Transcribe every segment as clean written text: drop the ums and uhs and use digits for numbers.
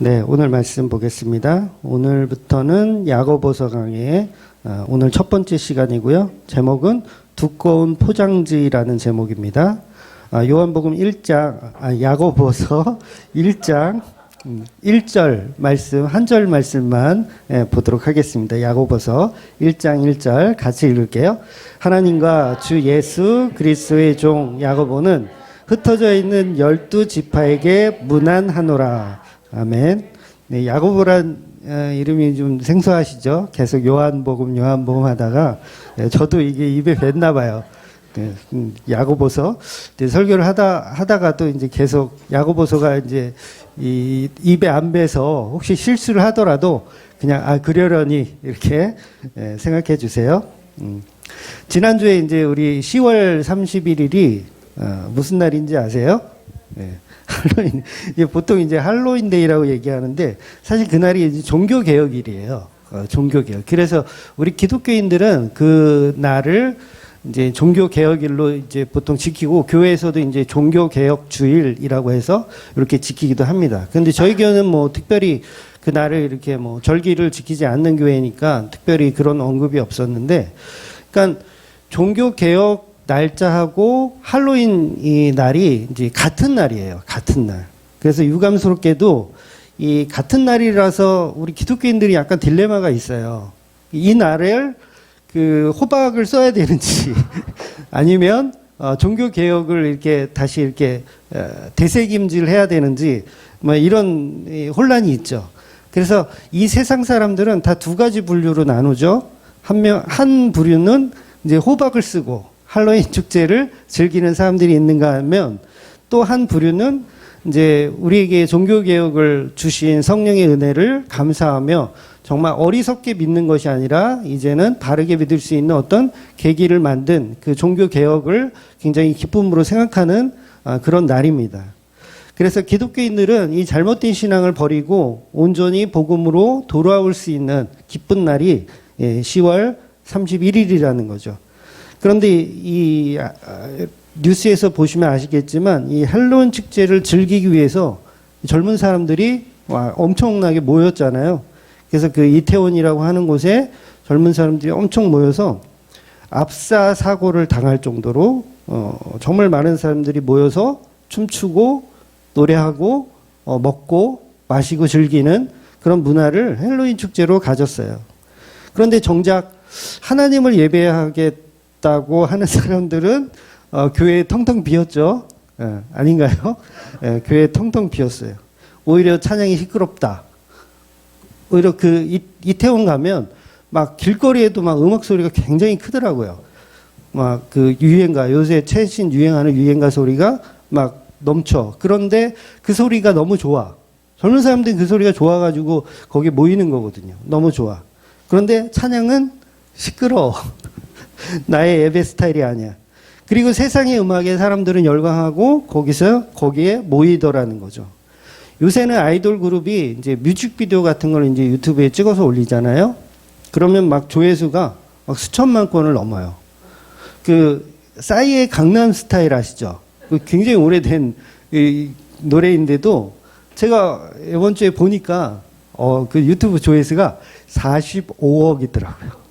네, 오늘 말씀 보겠습니다. 오늘부터는 야고보서 강의 오늘 첫 번째 시간이고요. 제목은 두꺼운 포장지라는 제목입니다. 요한복음 1장, 야고보서 1장 1절 말씀, 한 절 말씀만 보도록 하겠습니다. 야고보서 1장 1절 같이 읽을게요. 하나님과 주 예수 그리스도의 종 야고보는 흩어져 있는 12지파에게 문안하노라. 아멘. 네, 야고보란 이름이 좀 생소하시죠? 계속 요한복음 하다가 저도 이게 입에 뱉나 봐요. 네, 야고보서 설교를 하다가 또 이제 계속 야고보서가 이제 이 입에 안 배서 혹시 실수를 하더라도 그냥 그러려니 이렇게 생각해 주세요. 지난주에 이제 우리 10월 31일이 무슨 날인지 아세요? 네. 할로윈. 보통 이제 할로윈데이라고 얘기하는데 사실 그날이 이제 종교개혁일이에요. 종교개혁. 그래서 우리 기독교인들은 그 날을 이제 종교개혁일로 이제 보통 지키고 교회에서도 이제 종교개혁 주일이라고 해서 이렇게 지키기도 합니다. 근데 저희 교회는 뭐 특별히 그 날을 이렇게 뭐 절기를 지키지 않는 교회니까 특별히 그런 언급이 없었는데, 그러니까 종교개혁 날짜하고 할로윈 이 날이 이제 같은 날이에요. 같은 날. 그래서 유감스럽게도 이 같은 날이라서 우리 기독교인들이 약간 딜레마가 있어요. 이 날을 그 호박을 써야 되는지 아니면 종교 개혁을 이렇게 다시 이렇게 되새김질 해야 되는지 뭐 이런 혼란이 있죠. 그래서 이 세상 사람들은 다 두 가지 분류로 나누죠. 한 부류는 이제 호박을 쓰고 할로윈 축제를 즐기는 사람들이 있는가 하면, 또 한 부류는 이제 우리에게 종교개혁을 주신 성령의 은혜를 감사하며 정말 어리석게 믿는 것이 아니라 이제는 바르게 믿을 수 있는 어떤 계기를 만든 그 종교개혁을 굉장히 기쁨으로 생각하는 그런 날입니다. 그래서 기독교인들은 이 잘못된 신앙을 버리고 온전히 복음으로 돌아올 수 있는 기쁜 날이 10월 31일이라는 거죠. 그런데 이 뉴스에서 보시면 아시겠지만 이 할로윈 축제를 즐기기 위해서 젊은 사람들이 엄청나게 모였잖아요. 그래서 그 이태원이라고 하는 곳에 젊은 사람들이 엄청 모여서 압사 사고를 당할 정도로 정말 많은 사람들이 모여서 춤추고 노래하고 먹고 마시고 즐기는 그런 문화를 할로윈 축제로 가졌어요. 그런데 정작 하나님을 예배하겠다고 하는 사람들은 교회에 텅텅 비었죠. 아닌가요? 교회에 텅텅 비었어요. 오히려 찬양이 시끄럽다. 오히려 그 이태원 가면 막 길거리에도 막 음악 소리가 굉장히 크더라고요. 막 그 유행가, 요새 최신 유행하는 유행가 소리가 막 넘쳐. 그런데 그 소리가 너무 좋아. 젊은 사람들은 그 소리가 좋아가지고 거기에 모이는 거거든요. 너무 좋아. 그런데 찬양은 시끄러워. 나의 예배 스타일이 아니야. 그리고 세상의 음악에 사람들은 열광하고 거기에 모이더라는 거죠. 요새는 아이돌 그룹이 이제 뮤직비디오 같은 걸 이제 유튜브에 찍어서 올리잖아요. 그러면 막 조회수가 막 수천만 건을 넘어요. 그 싸이의 강남 스타일 아시죠? 굉장히 오래된 노래인데도 제가 이번 주에 보니까 그 유튜브 조회수가 45억이더라고요.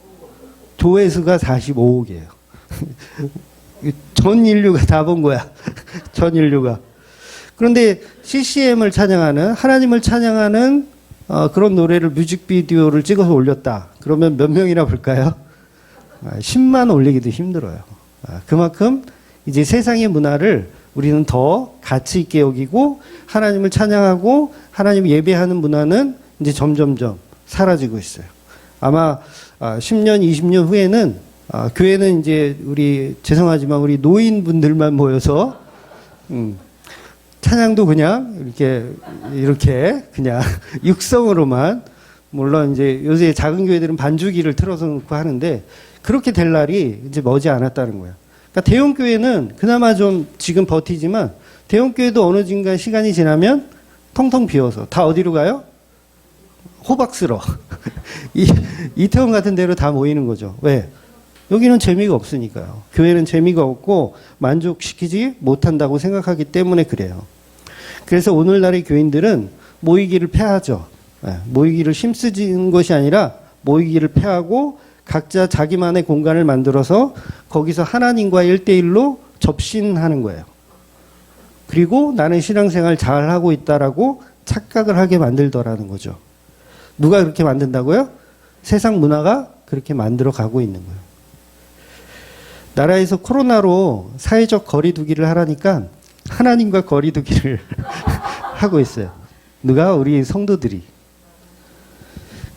조회수가 45억이에요. 전 인류가 다 본 거야. 전 인류가. 그런데 CCM을 찬양하는, 하나님을 찬양하는 그런 노래를 뮤직비디오를 찍어서 올렸다. 그러면 몇 명이나 볼까요? 10만 올리기도 힘들어요. 그만큼 이제 세상의 문화를 우리는 더 가치 있게 여기고 하나님을 찬양하고 하나님을 예배하는 문화는 이제 점점점 사라지고 있어요. 아마 10년, 20년 후에는 교회는 이제 죄송하지만 우리 노인분들만 모여서 찬양도 그냥 이렇게 그냥 육성으로만, 물론 이제 요새 작은 교회들은 반주기를 틀어서 놓고 하는데 그렇게 될 날이 이제 머지 않았다는 거예요. 그러니까 대형 교회는 그나마 좀 지금 버티지만 대형 교회도 어느 순간 시간이 지나면 텅텅 비어서 다 어디로 가요? 호박 쓰러. 이태원 같은 데로 다 모이는 거죠. 왜? 여기는 재미가 없으니까요. 교회는 재미가 없고 만족시키지 못한다고 생각하기 때문에 그래요. 그래서 오늘날의 교인들은 모이기를 패하죠. 모이기를 힘쓰는 것이 아니라 모이기를 패하고 각자 자기만의 공간을 만들어서 거기서 하나님과 1대1로 접신하는 거예요. 그리고 나는 신앙생활 잘 하고 있다라고 착각을 하게 만들더라는 거죠. 누가 그렇게 만든다고요? 세상 문화가 그렇게 만들어 가고 있는 거예요. 나라에서 코로나로 사회적 거리두기를 하라니까 하나님과 거리두기를 하고 있어요. 누가? 우리 성도들이.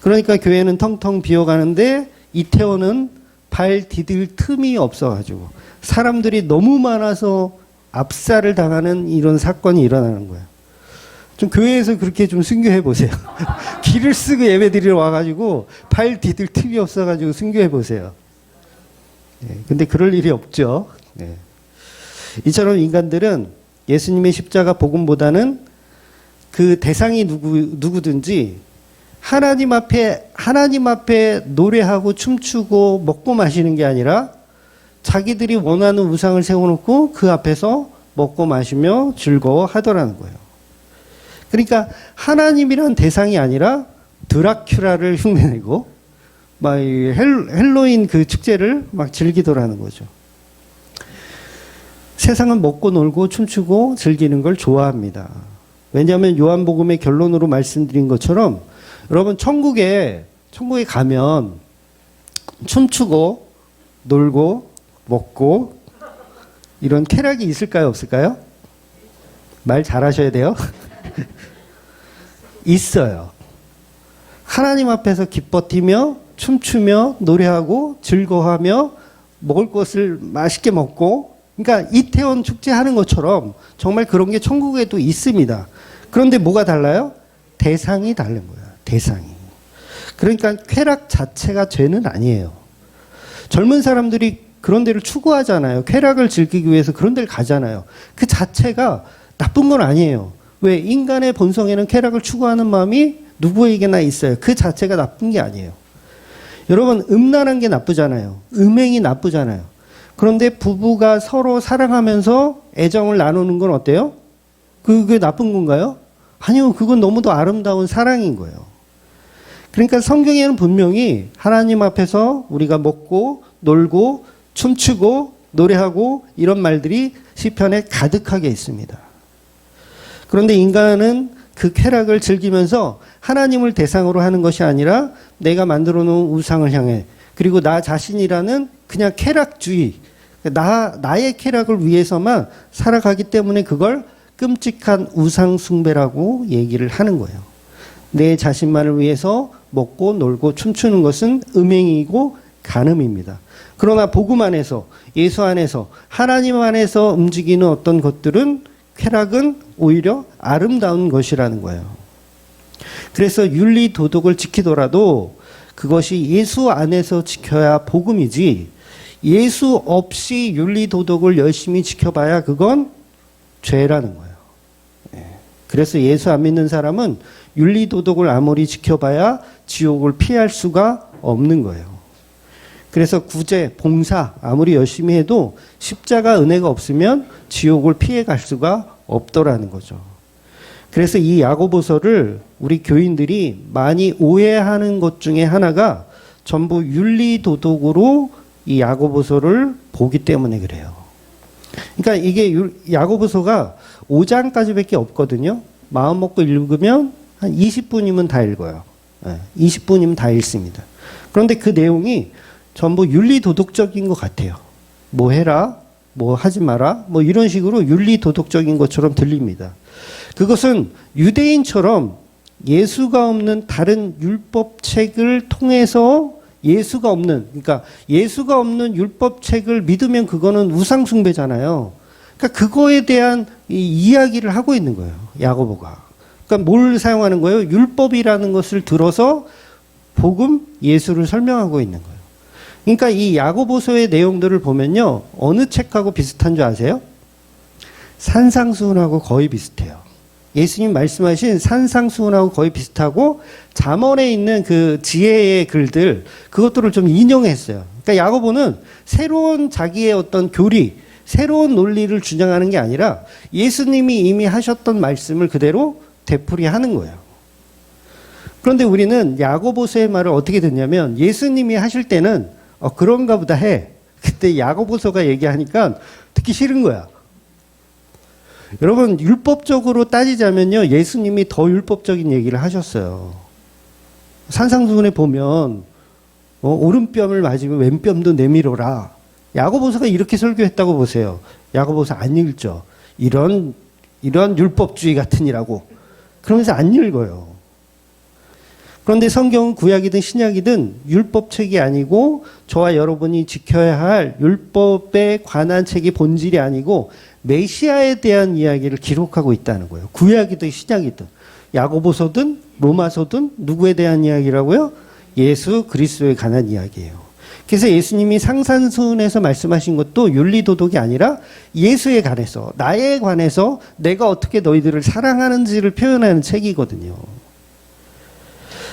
그러니까 교회는 텅텅 비어가는데 이태원은 발 디딜 틈이 없어가지고 사람들이 너무 많아서 압살을 당하는 이런 사건이 일어나는 거예요. 좀 교회에서 그렇게 좀 순교해 보세요. 길을 쓰고 예배 드리러 와가지고 발 디딜 틈이 없어가지고 순교해 보세요. 근데 그럴 일이 없죠. 이처럼 인간들은 예수님의 십자가 복음보다는 그 대상이 누구든지 하나님 앞에 노래하고 춤추고 먹고 마시는 게 아니라 자기들이 원하는 우상을 세워놓고 그 앞에서 먹고 마시며 즐거워하더라는 거예요. 그러니까 하나님이란 대상이 아니라 드라큘라를 흉내내고 막 헬로윈 그 축제를 막 즐기더라는 거죠. 세상은 먹고 놀고 춤추고 즐기는 걸 좋아합니다. 왜냐하면 요한복음의 결론으로 말씀드린 것처럼 여러분 천국에 가면 춤추고 놀고 먹고 이런 쾌락이 있을까요? 없을까요? 말 잘하셔야 돼요. 있어요. 하나님 앞에서 기뻐 뛰며 춤추며 노래하고 즐거워하며 먹을 것을 맛있게 먹고, 그러니까 이태원 축제하는 것처럼 정말 그런 게 천국에도 있습니다. 그런데 뭐가 달라요? 대상이 다른 거예요. 대상이. 그러니까 쾌락 자체가 죄는 아니에요. 젊은 사람들이 그런 데를 추구하잖아요. 쾌락을 즐기기 위해서 그런 데를 가잖아요. 그 자체가 나쁜 건 아니에요. 왜? 인간의 본성에는 쾌락을 추구하는 마음이 누구에게나 있어요. 그 자체가 나쁜 게 아니에요. 여러분, 음란한 게 나쁘잖아요. 음행이 나쁘잖아요. 그런데 부부가 서로 사랑하면서 애정을 나누는 건 어때요? 그게 나쁜 건가요? 아니요. 그건 너무도 아름다운 사랑인 거예요. 그러니까 성경에는 분명히 하나님 앞에서 우리가 먹고 놀고 춤추고 노래하고 이런 말들이 시편에 가득하게 있습니다. 그런데 인간은 그 쾌락을 즐기면서 하나님을 대상으로 하는 것이 아니라 내가 만들어 놓은 우상을 향해, 그리고 나 자신이라는 그냥 쾌락주의, 나의 쾌락을 위해서만 살아가기 때문에 그걸 끔찍한 우상 숭배라고 얘기를 하는 거예요. 내 자신만을 위해서 먹고 놀고 춤추는 것은 음행이고 간음입니다. 그러나 복음 안에서, 예수 안에서, 하나님 안에서 움직이는 어떤 것들은, 쾌락은 오히려 아름다운 것이라는 거예요. 그래서 윤리 도덕을 지키더라도 그것이 예수 안에서 지켜야 복음이지, 예수 없이 윤리 도덕을 열심히 지켜봐야 그건 죄라는 거예요. 그래서 예수 안 믿는 사람은 윤리 도덕을 아무리 지켜봐야 지옥을 피할 수가 없는 거예요. 그래서 구제, 봉사 아무리 열심히 해도 십자가 은혜가 없으면 지옥을 피해 갈 수가 없더라는 거죠. 그래서 이 야고보서를 우리 교인들이 많이 오해하는 것 중에 하나가 전부 윤리 도덕으로 이 야고보서를 보기 때문에 그래요. 그러니까 이게 야고보서가 5장까지밖에 없거든요. 마음 먹고 읽으면 한 20분이면 다 읽어요. 20분이면 다 읽습니다. 그런데 그 내용이 전부 윤리 도덕적인 것 같아요. 뭐 해라, 뭐 하지 마라, 뭐 이런 식으로 윤리 도덕적인 것처럼 들립니다. 그것은 유대인처럼 예수가 없는 다른 율법책을 통해서 예수가 없는, 그러니까 예수가 없는 율법책을 믿으면 그거는 우상숭배잖아요. 그러니까 그거에 대한 이야기를 하고 있는 거예요, 야고보가. 그러니까 뭘 사용하는 거예요? 율법이라는 것을 들어서 복음, 예수를 설명하고 있는 거예요. 그러니까 이 야고보서의 내용들을 보면요, 어느 책하고 비슷한 줄 아세요? 산상수훈하고 거의 비슷해요. 예수님 말씀하신 산상수훈하고 거의 비슷하고, 잠언에 있는 그 지혜의 글들, 그것들을 좀 인용했어요. 그러니까 야고보는 새로운 자기의 어떤 교리, 새로운 논리를 주장하는 게 아니라 예수님이 이미 하셨던 말씀을 그대로 되풀이하는 거예요. 그런데 우리는 야고보서의 말을 어떻게 듣냐면 예수님이 하실 때는 그런가 보다 해. 그때 야고보서가 얘기하니까 듣기 싫은 거야. 여러분 율법적으로 따지자면요. 예수님이 더 율법적인 얘기를 하셨어요. 산상수훈에 보면 오른뺨을 맞으면 왼뺨도 내밀어라. 야고보서가 이렇게 설교했다고 보세요. 야고보서 안 읽죠. 이런 율법주의 같으니라고. 그러면서 안 읽어요. 그런데 성경은 구약이든 신약이든 율법책이 아니고 저와 여러분이 지켜야 할 율법에 관한 책이 본질이 아니고 메시아에 대한 이야기를 기록하고 있다는 거예요. 구약이든 신약이든 야고보서든 로마서든 누구에 대한 이야기라고요? 예수 그리스도에 관한 이야기예요. 그래서 예수님이 상산수훈에서 말씀하신 것도 윤리도덕이 아니라 예수에 관해서 나에 관해서 내가 어떻게 너희들을 사랑하는지를 표현하는 책이거든요.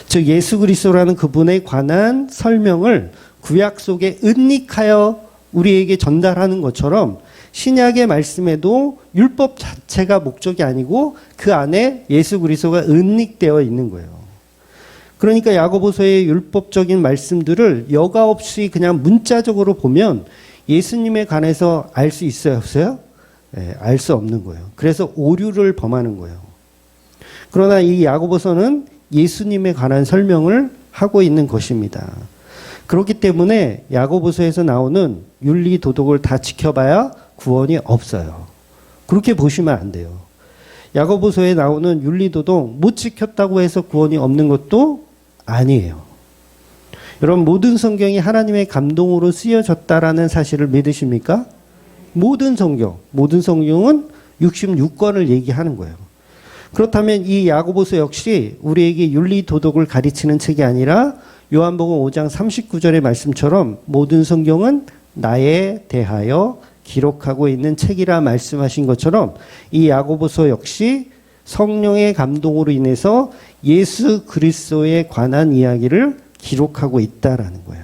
즉 예수 그리스도라는 그분에 관한 설명을 구약 속에 은닉하여 우리에게 전달하는 것처럼 신약의 말씀에도 율법 자체가 목적이 아니고 그 안에 예수 그리스도가 은닉되어 있는 거예요. 그러니까 야고보서의 율법적인 말씀들을 여과 없이 그냥 문자적으로 보면 예수님에 관해서 알 수 있어요, 없어요? 네, 알 수 없는 거예요. 그래서 오류를 범하는 거예요. 그러나 이 야고보서는 예수님에 관한 설명을 하고 있는 것입니다. 그렇기 때문에 야고보서에서 나오는 윤리 도덕을 다 지켜봐야 구원이 없어요. 그렇게 보시면 안 돼요. 야고보서에 나오는 윤리 도덕 못 지켰다고 해서 구원이 없는 것도 아니에요. 여러분 모든 성경이 하나님의 감동으로 쓰여졌다라는 사실을 믿으십니까? 모든 성경은 66권을 얘기하는 거예요. 그렇다면 이 야고보서 역시 우리에게 윤리 도덕을 가르치는 책이 아니라 요한복음 5장 39절의 말씀처럼 모든 성경은 나에 대하여 기록하고 있는 책이라 말씀하신 것처럼 이 야고보서 역시 성령의 감동으로 인해서 예수 그리스도에 관한 이야기를 기록하고 있다라는 거예요.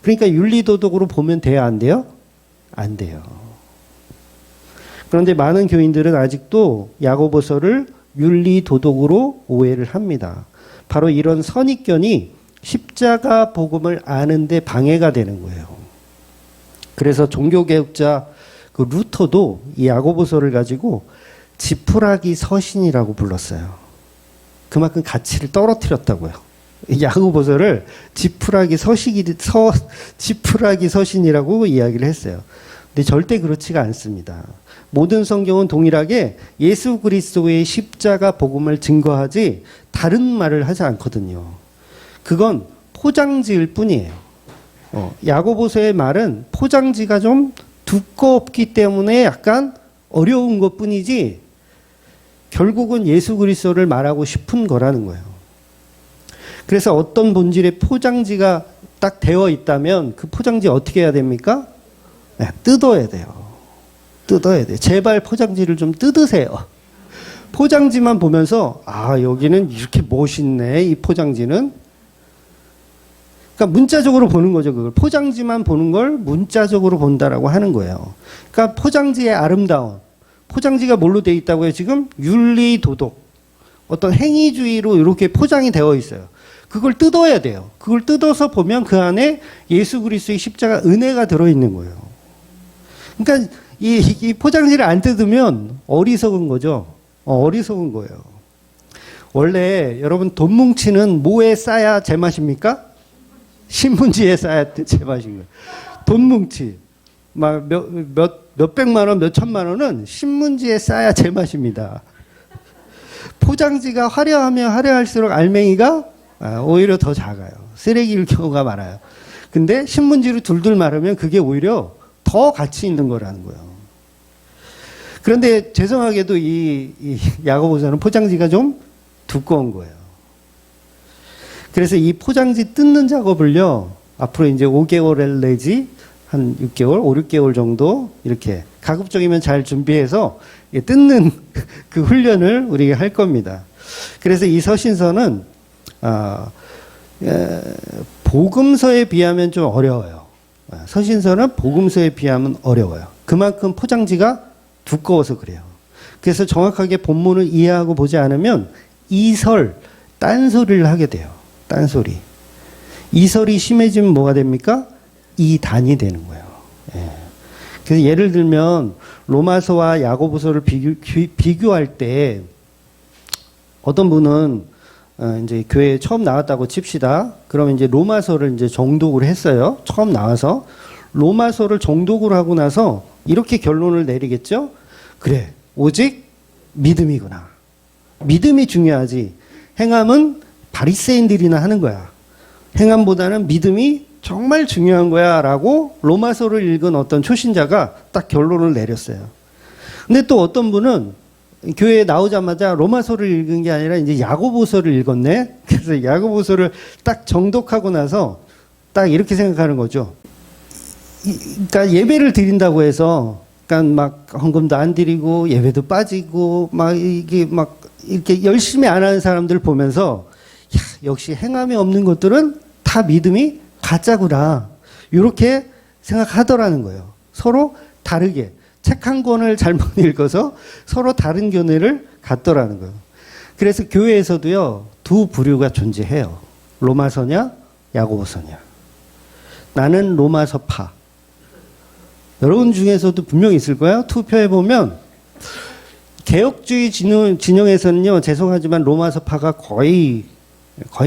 그러니까 윤리 도덕으로 보면 돼요, 안 돼요? 안 돼요. 그런데 많은 교인들은 아직도 야고보서를 윤리 도덕으로 오해를 합니다. 바로 이런 선입견이 십자가 복음을 아는데 방해가 되는 거예요. 그래서 종교개혁자 그 루터도 이 야고보서를 가지고 지푸라기 서신이라고 불렀어요. 그만큼 가치를 떨어뜨렸다고요. 야고보서를 지푸라기 서신이라고 이야기를 했어요. 근데 절대 그렇지가 않습니다. 모든 성경은 동일하게 예수 그리스도의 십자가 복음을 증거하지 다른 말을 하지 않거든요. 그건 포장지일 뿐이에요. 야고보서의 말은 포장지가 좀 두껍기 때문에 약간 어려운 것 뿐이지 결국은 예수 그리스도를 말하고 싶은 거라는 거예요. 그래서 어떤 본질의 포장지가 딱 되어 있다면 그 포장지 어떻게 해야 됩니까? 네, 뜯어야 돼요. 제발 포장지를 좀 뜯으세요. 포장지만 보면서 여기는 이렇게 멋있네, 이 포장지는. 그러니까 문자적으로 보는 거죠. 그걸 포장지만 보는 걸 문자적으로 본다라고 하는 거예요. 그러니까 포장지의 아름다움, 포장지가 뭘로 되어 있다고요? 지금 윤리 도덕, 어떤 행위주의로 이렇게 포장이 되어 있어요. 그걸 뜯어야 돼요. 그걸 뜯어서 보면 그 안에 예수 그리스도의 십자가 은혜가 들어있는 거예요. 그러니까 이 포장지를 안 뜯으면 어리석은 거죠. 어리석은 거예요. 원래 여러분 돈 뭉치는 뭐에 싸야 제맛입니까? 신문지에 싸야 제맛인 거예요. 돈 뭉치. 막 몇백만 원, 몇천만 원은 신문지에 싸야 제맛입니다. 포장지가 화려하면 화려할수록 알맹이가 오히려 더 작아요. 쓰레기일 경우가 많아요. 근데 신문지로 둘둘 마르면 그게 오히려 더 가치 있는 거라는 거예요. 그런데 죄송하게도 이 야고보서는 포장지가 좀 두꺼운 거예요. 그래서 이 포장지 뜯는 작업을요, 앞으로 이제 5개월 내지 한 6개월, 5, 6개월 정도 이렇게 가급적이면 잘 준비해서 뜯는 그 훈련을 우리가 할 겁니다. 그래서 이 서신서는 복음서에 비하면 좀 어려워요. 서신서는 복음서에 비하면 어려워요. 그만큼 포장지가 두꺼워서 그래요. 그래서 정확하게 본문을 이해하고 보지 않으면 이설, 딴소리를 하게 돼요. 딴소리. 이설이 심해지면 뭐가 됩니까? 이단이 되는 거예요. 예. 그래서 예를 들면 로마서와 야고보서를 비교할 때 어떤 분은 이제 교회에 처음 나왔다고 칩시다. 그러면 이제 로마서를 이제 정독을 했어요. 처음 나와서 로마서를 정독을 하고 나서 이렇게 결론을 내리겠죠. 그래, 오직 믿음이구나. 믿음이 중요하지. 행함은 바리새인들이나 하는 거야. 행함보다는 믿음이 정말 중요한 거야 라고 로마서를 읽은 어떤 초신자가 딱 결론을 내렸어요. 근데 또 어떤 분은 교회에 나오자마자 로마서를 읽은 게 아니라 이제 야고보서를 읽었네. 그래서 야고보서를 딱 정독하고 나서 딱 이렇게 생각하는 거죠. 그러니까 예배를 드린다고 해서 그러니까 막 헌금도 안 드리고 예배도 빠지고 막 이게 막 이렇게 열심히 안 하는 사람들 보면서 야, 역시 행함이 없는 것들은 다 믿음이 가짜구나. 이렇게 생각하더라는 거예요. 서로 다르게. 책 한 권을 잘못 읽어서 서로 다른 견해를 갖더라는 거예요. 그래서 교회에서도요, 두 부류가 존재해요. 로마서냐, 야고보서냐. 나는 로마서파. 여러분 중에서도 분명히 있을 거예요. 투표해보면, 개혁주의 진영에서는요, 죄송하지만 로마서파가 거의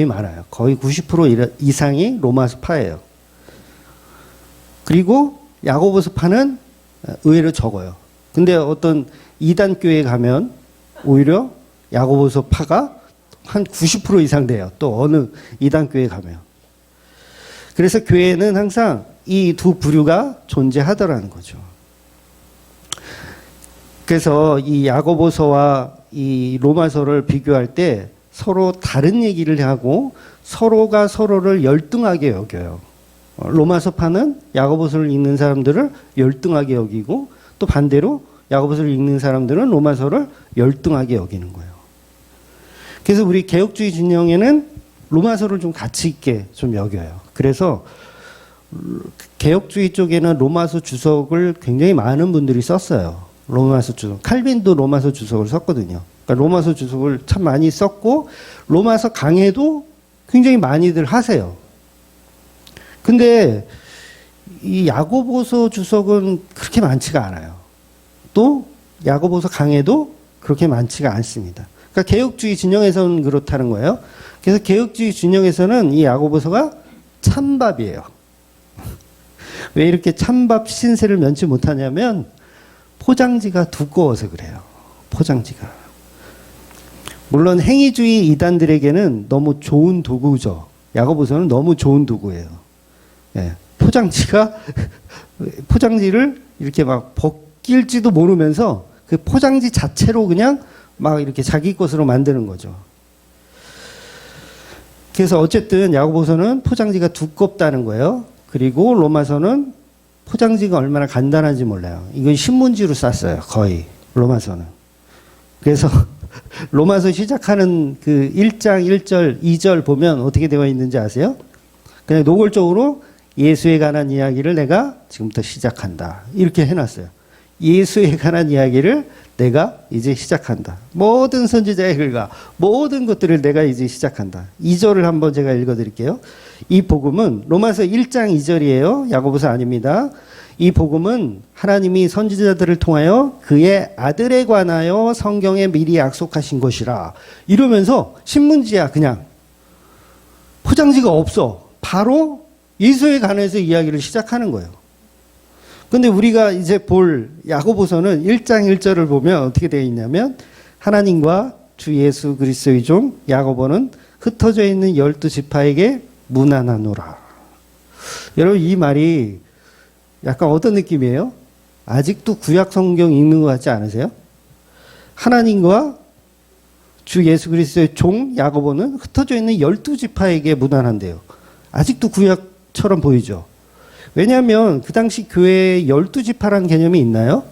많아요. 거의 90% 이상이 로마서파예요. 그리고 야고보서파는 의외로 적어요. 근데 어떤 이단 교회에 가면 오히려 야고보서파가 한 90% 이상 돼요. 또 어느 이단 교회에 가면. 그래서 교회는 항상 이 두 부류가 존재하더라는 거죠. 그래서 이 야고보서와 이 로마서를 비교할 때 서로 다른 얘기를 하고 서로가 서로를 열등하게 여겨요. 로마서파는 야고보서를 읽는 사람들을 열등하게 여기고 또 반대로 야고보서를 읽는 사람들은 로마서를 열등하게 여기는 거예요. 그래서 우리 개혁주의 진영에는 로마서를 좀 가치 있게 좀 여겨요. 그래서 개혁주의 쪽에는 로마서 주석을 굉장히 많은 분들이 썼어요. 로마서 주석. 칼빈도 로마서 주석을 썼거든요. 그러니까 로마서 주석을 참 많이 썼고 로마서 강해도 굉장히 많이들 하세요. 근데 이 야고보서 주석은 그렇게 많지가 않아요. 또 야고보서 강해도 그렇게 많지가 않습니다. 그러니까 개혁주의 진영에서는 그렇다는 거예요. 그래서 개혁주의 진영에서는 이 야고보서가 찬밥이에요. 왜 이렇게 찬밥 신세를 면치 못하냐면 포장지가 두꺼워서 그래요. 포장지가. 물론 행위주의 이단들에게는 너무 좋은 도구죠. 야고보서는 너무 좋은 도구예요. 예, 포장지를 이렇게 막 벗길지도 모르면서 그 포장지 자체로 그냥 막 이렇게 자기 것으로 만드는 거죠. 그래서 어쨌든 야고보서는 포장지가 두껍다는 거예요. 그리고 로마서는 포장지가 얼마나 간단한지 몰라요. 이건 신문지로 쌌어요. 거의 로마서는. 그래서 로마서 시작하는 그 1장 1절 2절 보면 어떻게 되어 있는지 아세요? 그냥 노골적으로 예수에 관한 이야기를 내가 지금부터 시작한다. 이렇게 해놨어요. 예수에 관한 이야기를 내가 이제 시작한다. 모든 선지자의 글과 모든 것들을 내가 이제 시작한다. 2절을 한번 제가 읽어드릴게요. 이 복음은 로마서 1장 2절이에요. 야고보서 아닙니다. 이 복음은 하나님이 선지자들을 통하여 그의 아들에 관하여 성경에 미리 약속하신 것이라. 이러면서 신문지야 그냥. 포장지가 없어. 바로 예수에 관해서 이야기를 시작하는 거예요. 근데 우리가 이제 볼 야고보서는 1장 1절을 보면 어떻게 되어 있냐면 하나님과 주 예수 그리스도의 종 야고보는 흩어져 있는 12지파에게 문안하노라. 여러분 이 말이 약간 어떤 느낌이에요? 아직도 구약 성경 읽는 것 같지 않으세요? 하나님과 주 예수 그리스도의 종 야고보는 흩어져 있는 12지파에게 문안한대요. 아직도 구약처럼 보이죠? 왜냐하면 그 당시 교회에 12지파라는 개념이 있나요?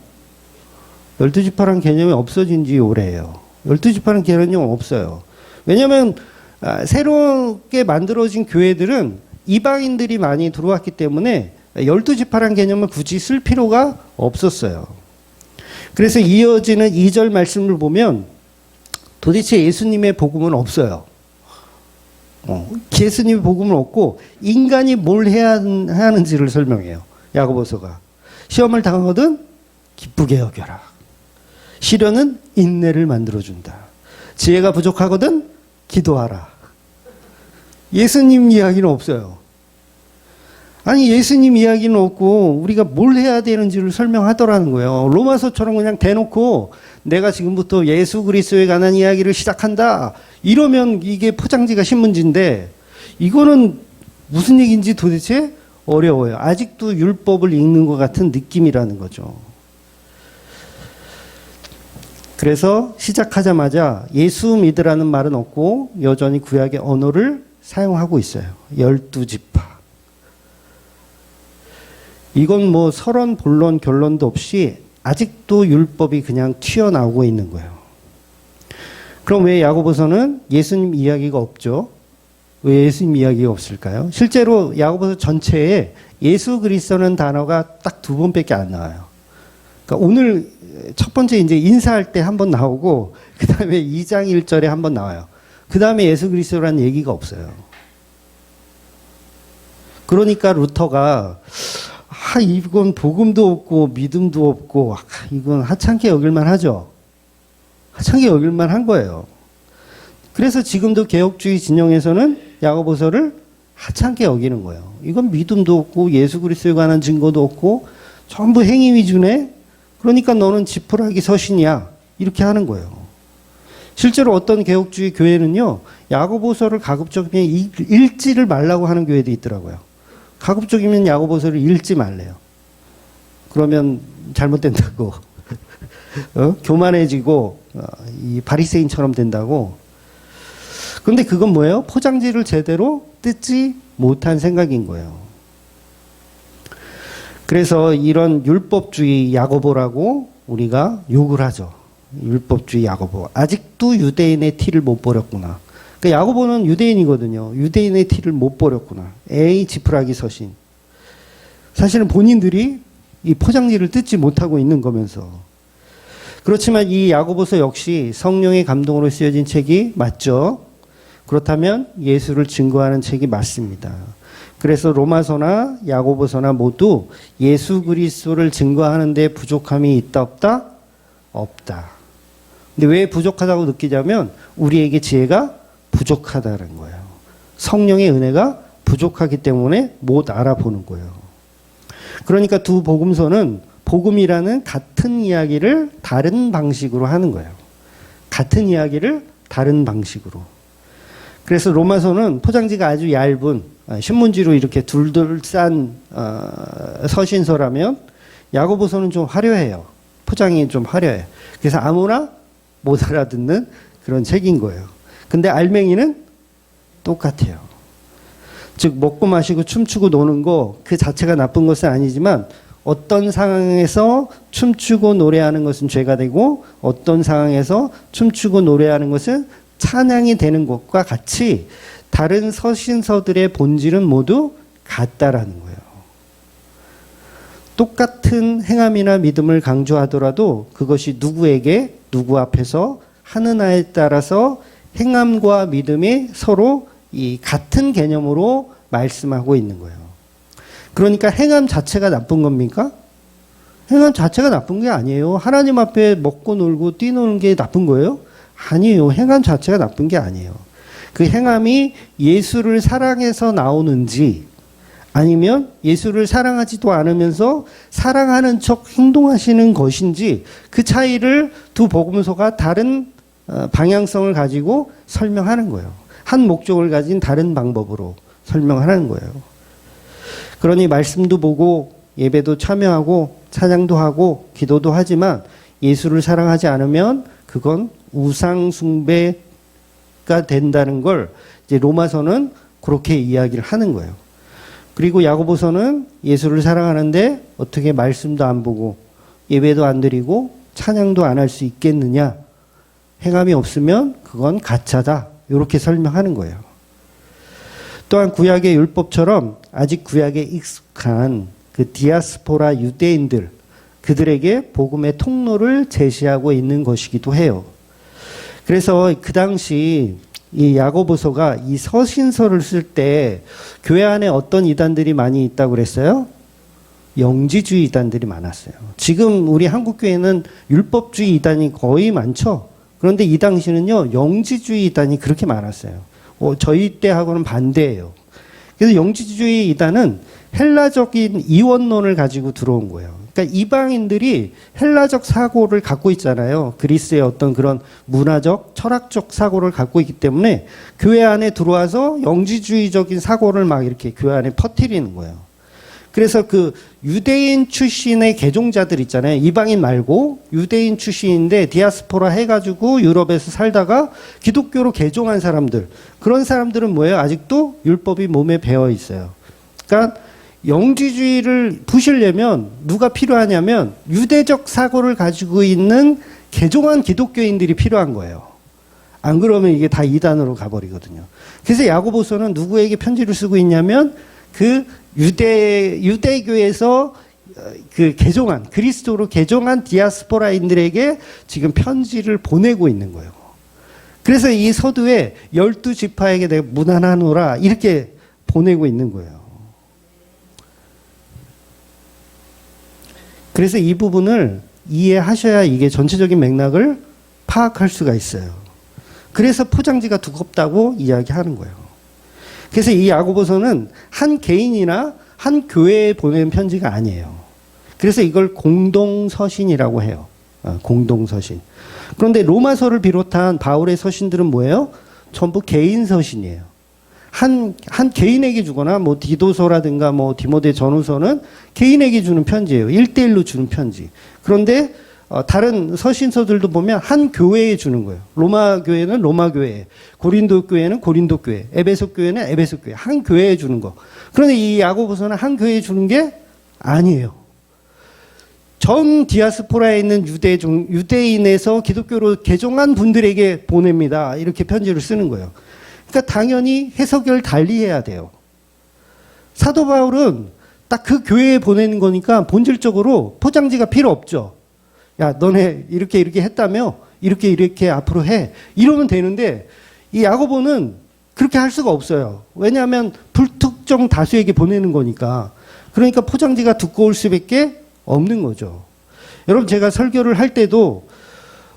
12지파라는 개념이 없어진 지 오래예요. 12지파라는 개념이 없어요. 왜냐하면 새롭게 만들어진 교회들은 이방인들이 많이 들어왔기 때문에 12지파라는 개념을 굳이 쓸 필요가 없었어요. 그래서 이어지는 2절 말씀을 보면 도대체 예수님의 복음은 없어요. 예수님의 복음은 없고 인간이 뭘 해야 하는지를 설명해요. 야고보서가. 시험을 당하거든 기쁘게 여겨라. 시련은 인내를 만들어준다. 지혜가 부족하거든 기도하라. 예수님 이야기는 없어요. 아니 예수님 이야기는 없고 우리가 뭘 해야 되는지를 설명하더라는 거예요. 로마서처럼 그냥 대놓고 내가 지금부터 예수 그리스도에 관한 이야기를 시작한다. 이러면 이게 포장지가 신문지인데 이거는 무슨 얘기인지 도대체 어려워요. 아직도 율법을 읽는 것 같은 느낌이라는 거죠. 그래서 시작하자마자 예수 믿으라는 말은 없고 여전히 구약의 언어를 사용하고 있어요. 12지파. 이건 뭐 서론, 본론, 결론도 없이 아직도 율법이 그냥 튀어나오고 있는 거예요. 그럼 왜 야고보서는 예수님 이야기가 없죠? 왜 예수님 이야기가 없을까요? 실제로 야고보서 전체에 예수 그리스도는 단어가 딱 2번밖에 안 나와요. 그러니까 오늘 첫 번째 이제 인사할 때 한 번 나오고 그 다음에 2장 1절에 한 번 나와요. 그 다음에 예수 그리스도라는 얘기가 없어요. 그러니까 루터가 이건 복음도 없고 믿음도 없고 이건 하찮게 여길만 하죠. 하찮게 여길만 한 거예요. 그래서 지금도 개혁주의 진영에서는 야고보서를 하찮게 여기는 거예요. 이건 믿음도 없고 예수 그리스도에 관한 증거도 없고 전부 행위 위주네. 그러니까 너는 지푸라기 서신이야. 이렇게 하는 거예요. 실제로 어떤 개혁주의 교회는요. 야고보서를 가급적이면 읽지를 말라고 하는 교회도 있더라고요. 가급적이면 야고보서를 읽지 말래요. 그러면 잘못된다고. 교만해지고 이 바리새인처럼 된다고. 그런데 그건 뭐예요? 포장지를 제대로 뜯지 못한 생각인 거예요. 그래서 이런 율법주의 야고보라고 우리가 욕을 하죠. 율법주의 야고보. 아직도 유대인의 티를 못 버렸구나. 그러니까 야고보는 유대인이거든요. 유대인의 티를 못 버렸구나. 에이 지푸라기 서신. 사실은 본인들이 이 포장지를 뜯지 못하고 있는 거면서. 그렇지만 이 야고보서 역시 성령의 감동으로 쓰여진 책이 맞죠. 그렇다면 예수를 증거하는 책이 맞습니다. 그래서 로마서나 야고보서나 모두 예수 그리스도를 증거하는 데 부족함이 있다 없다? 없다. 근데 왜 부족하다고 느끼자면 우리에게 지혜가 부족하다는 거예요. 성령의 은혜가 부족하기 때문에 못 알아보는 거예요. 그러니까 두 복음서는 복음이라는 같은 이야기를 다른 방식으로 하는 거예요. 같은 이야기를 다른 방식으로. 그래서 로마서는 포장지가 아주 얇은 신문지로 이렇게 둘둘 싼 서신서라면 야고보서는 좀 화려해요. 포장이 좀 화려해요. 그래서 아무나 못 알아듣는 그런 책인 거예요. 근데 알맹이는 똑같아요. 즉 먹고 마시고 춤추고 노는 거 그 자체가 나쁜 것은 아니지만 어떤 상황에서 춤추고 노래하는 것은 죄가 되고 어떤 상황에서 춤추고 노래하는 것은 찬양이 되는 것과 같이 다른 서신서들의 본질은 모두 같다라는 거예요. 똑같은 행함이나 믿음을 강조하더라도 그것이 누구에게 누구 앞에서 하느냐에 따라서 행함과 믿음이 서로 이 같은 개념으로 말씀하고 있는 거예요. 그러니까 행함 자체가 나쁜 겁니까? 행함 자체가 나쁜 게 아니에요. 하나님 앞에 먹고 놀고 뛰노는 게 나쁜 거예요? 아니에요. 행함 자체가 나쁜 게 아니에요. 그 행함이 예수를 사랑해서 나오는지 아니면 예수를 사랑하지도 않으면서 사랑하는 척 행동하시는 것인지 그 차이를 두 복음서가 다른 방향성을 가지고 설명하는 거예요. 한 목적을 가진 다른 방법으로 설명하는 거예요. 그러니 말씀도 보고 예배도 참여하고 찬양도 하고 기도도 하지만 예수를 사랑하지 않으면 그건 우상 숭배가 된다는 걸 이제 로마서는 그렇게 이야기를 하는 거예요. 그리고 야고보서는 예수를 사랑하는데 어떻게 말씀도 안 보고 예배도 안 드리고 찬양도 안 할 수 있겠느냐? 행함이 없으면 그건 가짜다. 이렇게 설명하는 거예요. 또한 구약의 율법처럼 아직 구약에 익숙한 그 디아스포라 유대인들, 그들에게 복음의 통로를 제시하고 있는 것이기도 해요. 그래서 그 당시 이 야고보서가 이 서신서를 쓸 때 교회 안에 어떤 이단들이 많이 있다고 그랬어요? 영지주의 이단들이 많았어요. 지금 우리 한국교회는 율법주의 이단이 거의 많죠. 그런데 이 당시는요, 영지주의 이단이 그렇게 많았어요. 저희 때하고는 반대예요. 그래서 영지주의 이단은 헬라적인 이원론을 가지고 들어온 거예요. 그러니까 이방인들이 헬라적 사고를 갖고 있잖아요. 그리스의 어떤 그런 문화적, 철학적 사고를 갖고 있기 때문에 교회 안에 들어와서 영지주의적인 사고를 막 이렇게 교회 안에 퍼뜨리는 거예요. 그래서 그 유대인 출신의 개종자들 있잖아요. 이방인 말고 유대인 출신인데 디아스포라 해가지고 유럽에서 살다가 기독교로 개종한 사람들. 그런 사람들은 뭐예요? 아직도 율법이 몸에 배어 있어요. 그러니까 영지주의를 부시려면 누가 필요하냐면 유대적 사고를 가지고 있는 개종한 기독교인들이 필요한 거예요. 안 그러면 이게 다 이단으로 가버리거든요. 그래서 야고보서는 누구에게 편지를 쓰고 있냐면 그 유대교에서 그 개종한, 그리스도로 개종한 디아스포라인들에게 지금 편지를 보내고 있는 거예요. 그래서 이 서두에 12지파에게 내가 문안하노라 이렇게 보내고 있는 거예요. 그래서 이 부분을 이해하셔야 이게 전체적인 맥락을 파악할 수가 있어요. 그래서 포장지가 두껍다고 이야기하는 거예요. 그래서 이 야고보서는 한 개인이나 한 교회에 보낸 편지가 아니에요. 그래서 이걸 공동서신이라고 해요. 공동서신. 그런데 로마서를 비롯한 바울의 서신들은 뭐예요? 전부 개인 서신이에요. 한 개인에게 주거나 뭐 디도서라든가 뭐 디모데 전후서는 개인에게 주는 편지예요. 1대1로 주는 편지. 그런데 다른 서신서들도 보면 한 교회에 주는 거예요. 로마 교회는 로마 교회, 고린도 교회는 고린도 교회, 에베소 교회는 에베소 교회. 한 교회에 주는 거. 그런데 이 야고보서는 한 교회에 주는 게 아니에요. 전 디아스포라에 있는 유대인에서 기독교로 개종한 분들에게 보냅니다. 이렇게 편지를 쓰는 거예요. 그러니까 당연히 해석을 달리해야 돼요. 사도 바울은 딱 그 교회에 보내는 거니까 본질적으로 포장지가 필요 없죠. 야, 너네 이렇게 했다며? 이렇게 앞으로 해. 이러면 되는데 이 야고보는 그렇게 할 수가 없어요. 왜냐하면 불특정 다수에게 보내는 거니까. 그러니까 포장지가 두꺼울 수밖에 없는 거죠. 여러분, 제가 설교를 할 때도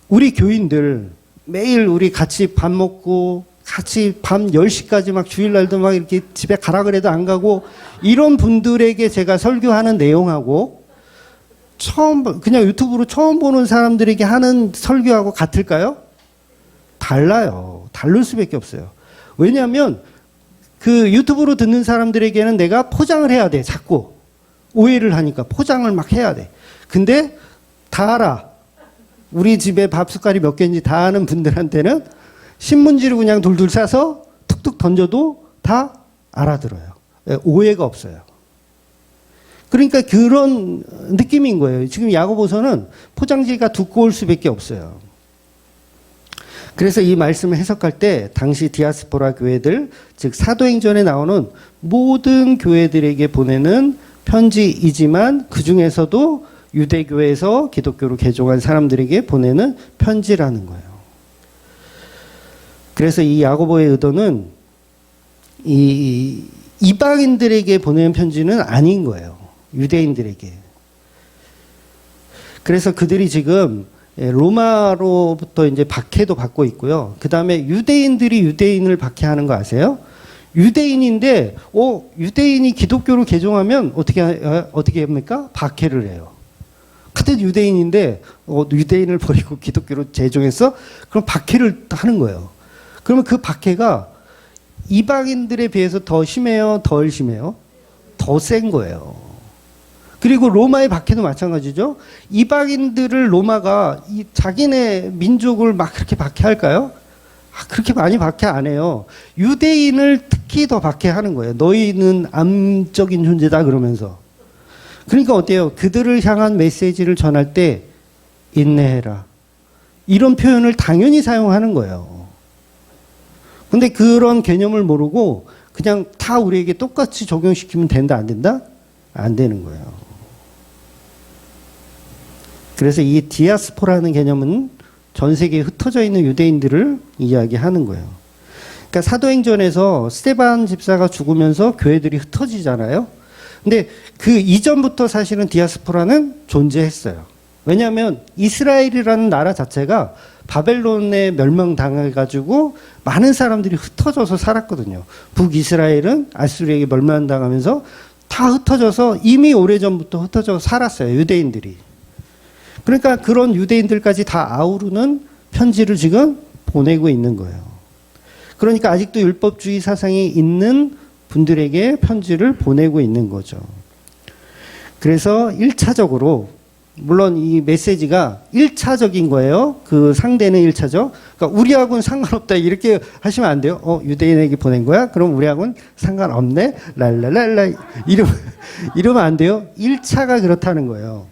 우리 교인들 매일 우리 같이 밥 먹고 같이 밤 10시까지 막 주일날도 막 이렇게 집에 가라 그래도 안 가고 이런 분들에게 제가 설교하는 내용하고 그냥 유튜브로 처음 보는 사람들에게 하는 설교하고 같을까요? 달라요. 다를 수밖에 없어요. 왜냐하면 그 유튜브로 듣는 사람들에게는 내가 포장을 해야 돼. 자꾸 오해를 하니까 포장을 막 해야 돼. 근데 다 알아. 우리 집에 밥 숟갈이 몇 개인지 다 아는 분들한테는 신문지를 그냥 둘둘 싸서 툭툭 던져도 다 알아들어요. 오해가 없어요. 그러니까 그런 느낌인 거예요. 지금 야고보서는 포장지가 두꺼울 수밖에 없어요. 그래서 이 말씀을 해석할 때 당시 디아스포라 교회들, 즉 사도행전에 나오는 모든 교회들에게 보내는 편지이지만 그 중에서도 유대교회에서 기독교로 개종한 사람들에게 보내는 편지라는 거예요. 그래서 이 야고보의 의도는 이 이방인들에게 보내는 편지는 아닌 거예요. 유대인들에게. 그래서 그들이 지금 로마로부터 이제 박해도 받고 있고요. 그 다음에 유대인들이 유대인을 박해하는 거 아세요? 유대인인데, 유대인이 기독교로 개종하면 어떻게 합니까? 박해를 해요. 같은 유대인인데, 유대인을 버리고 기독교로 재종했어? 그럼 박해를 하는 거예요. 그러면 그 박해가 이방인들에 비해서 더 심해요? 덜 심해요? 더 센 거예요. 그리고 로마의 박해도 마찬가지죠. 이방인들을 로마가 자기네 민족을 막 그렇게 박해할까요? 그렇게 많이 박해 안 해요. 유대인을 특히 더 박해하는 거예요. 너희는 암적인 존재다 그러면서. 그러니까 어때요? 그들을 향한 메시지를 전할 때 인내해라. 이런 표현을 당연히 사용하는 거예요. 근데 그런 개념을 모르고 그냥 다 우리에게 똑같이 적용시키면 된다, 안 된다? 안 되는 거예요. 그래서 이 디아스포라는 개념은 전 세계에 흩어져 있는 유대인들을 이야기하는 거예요. 그러니까 사도행전에서 스데반 집사가 죽으면서 교회들이 흩어지잖아요. 근데 그 이전부터 사실은 디아스포라는 존재했어요. 왜냐하면 이스라엘이라는 나라 자체가 바벨론에 멸망당해가지고 많은 사람들이 흩어져서 살았거든요. 북이스라엘은 아수르에게 멸망당하면서 다 흩어져서 이미 오래전부터 흩어져서 살았어요. 유대인들이. 그러니까 그런 유대인들까지 다 아우르는 편지를 지금 보내고 있는 거예요. 그러니까 아직도 율법주의 사상이 있는 분들에게 편지를 보내고 있는 거죠. 그래서 1차적으로 물론 이 메시지가 1차적인 거예요. 그 상대는 1차죠. 그러니까 우리하고는 상관없다 이렇게 하시면 안 돼요. 유대인에게 보낸 거야? 그럼 우리하고는 상관없네? 랄랄랄라 이러면 안 돼요. 1차가 그렇다는 거예요.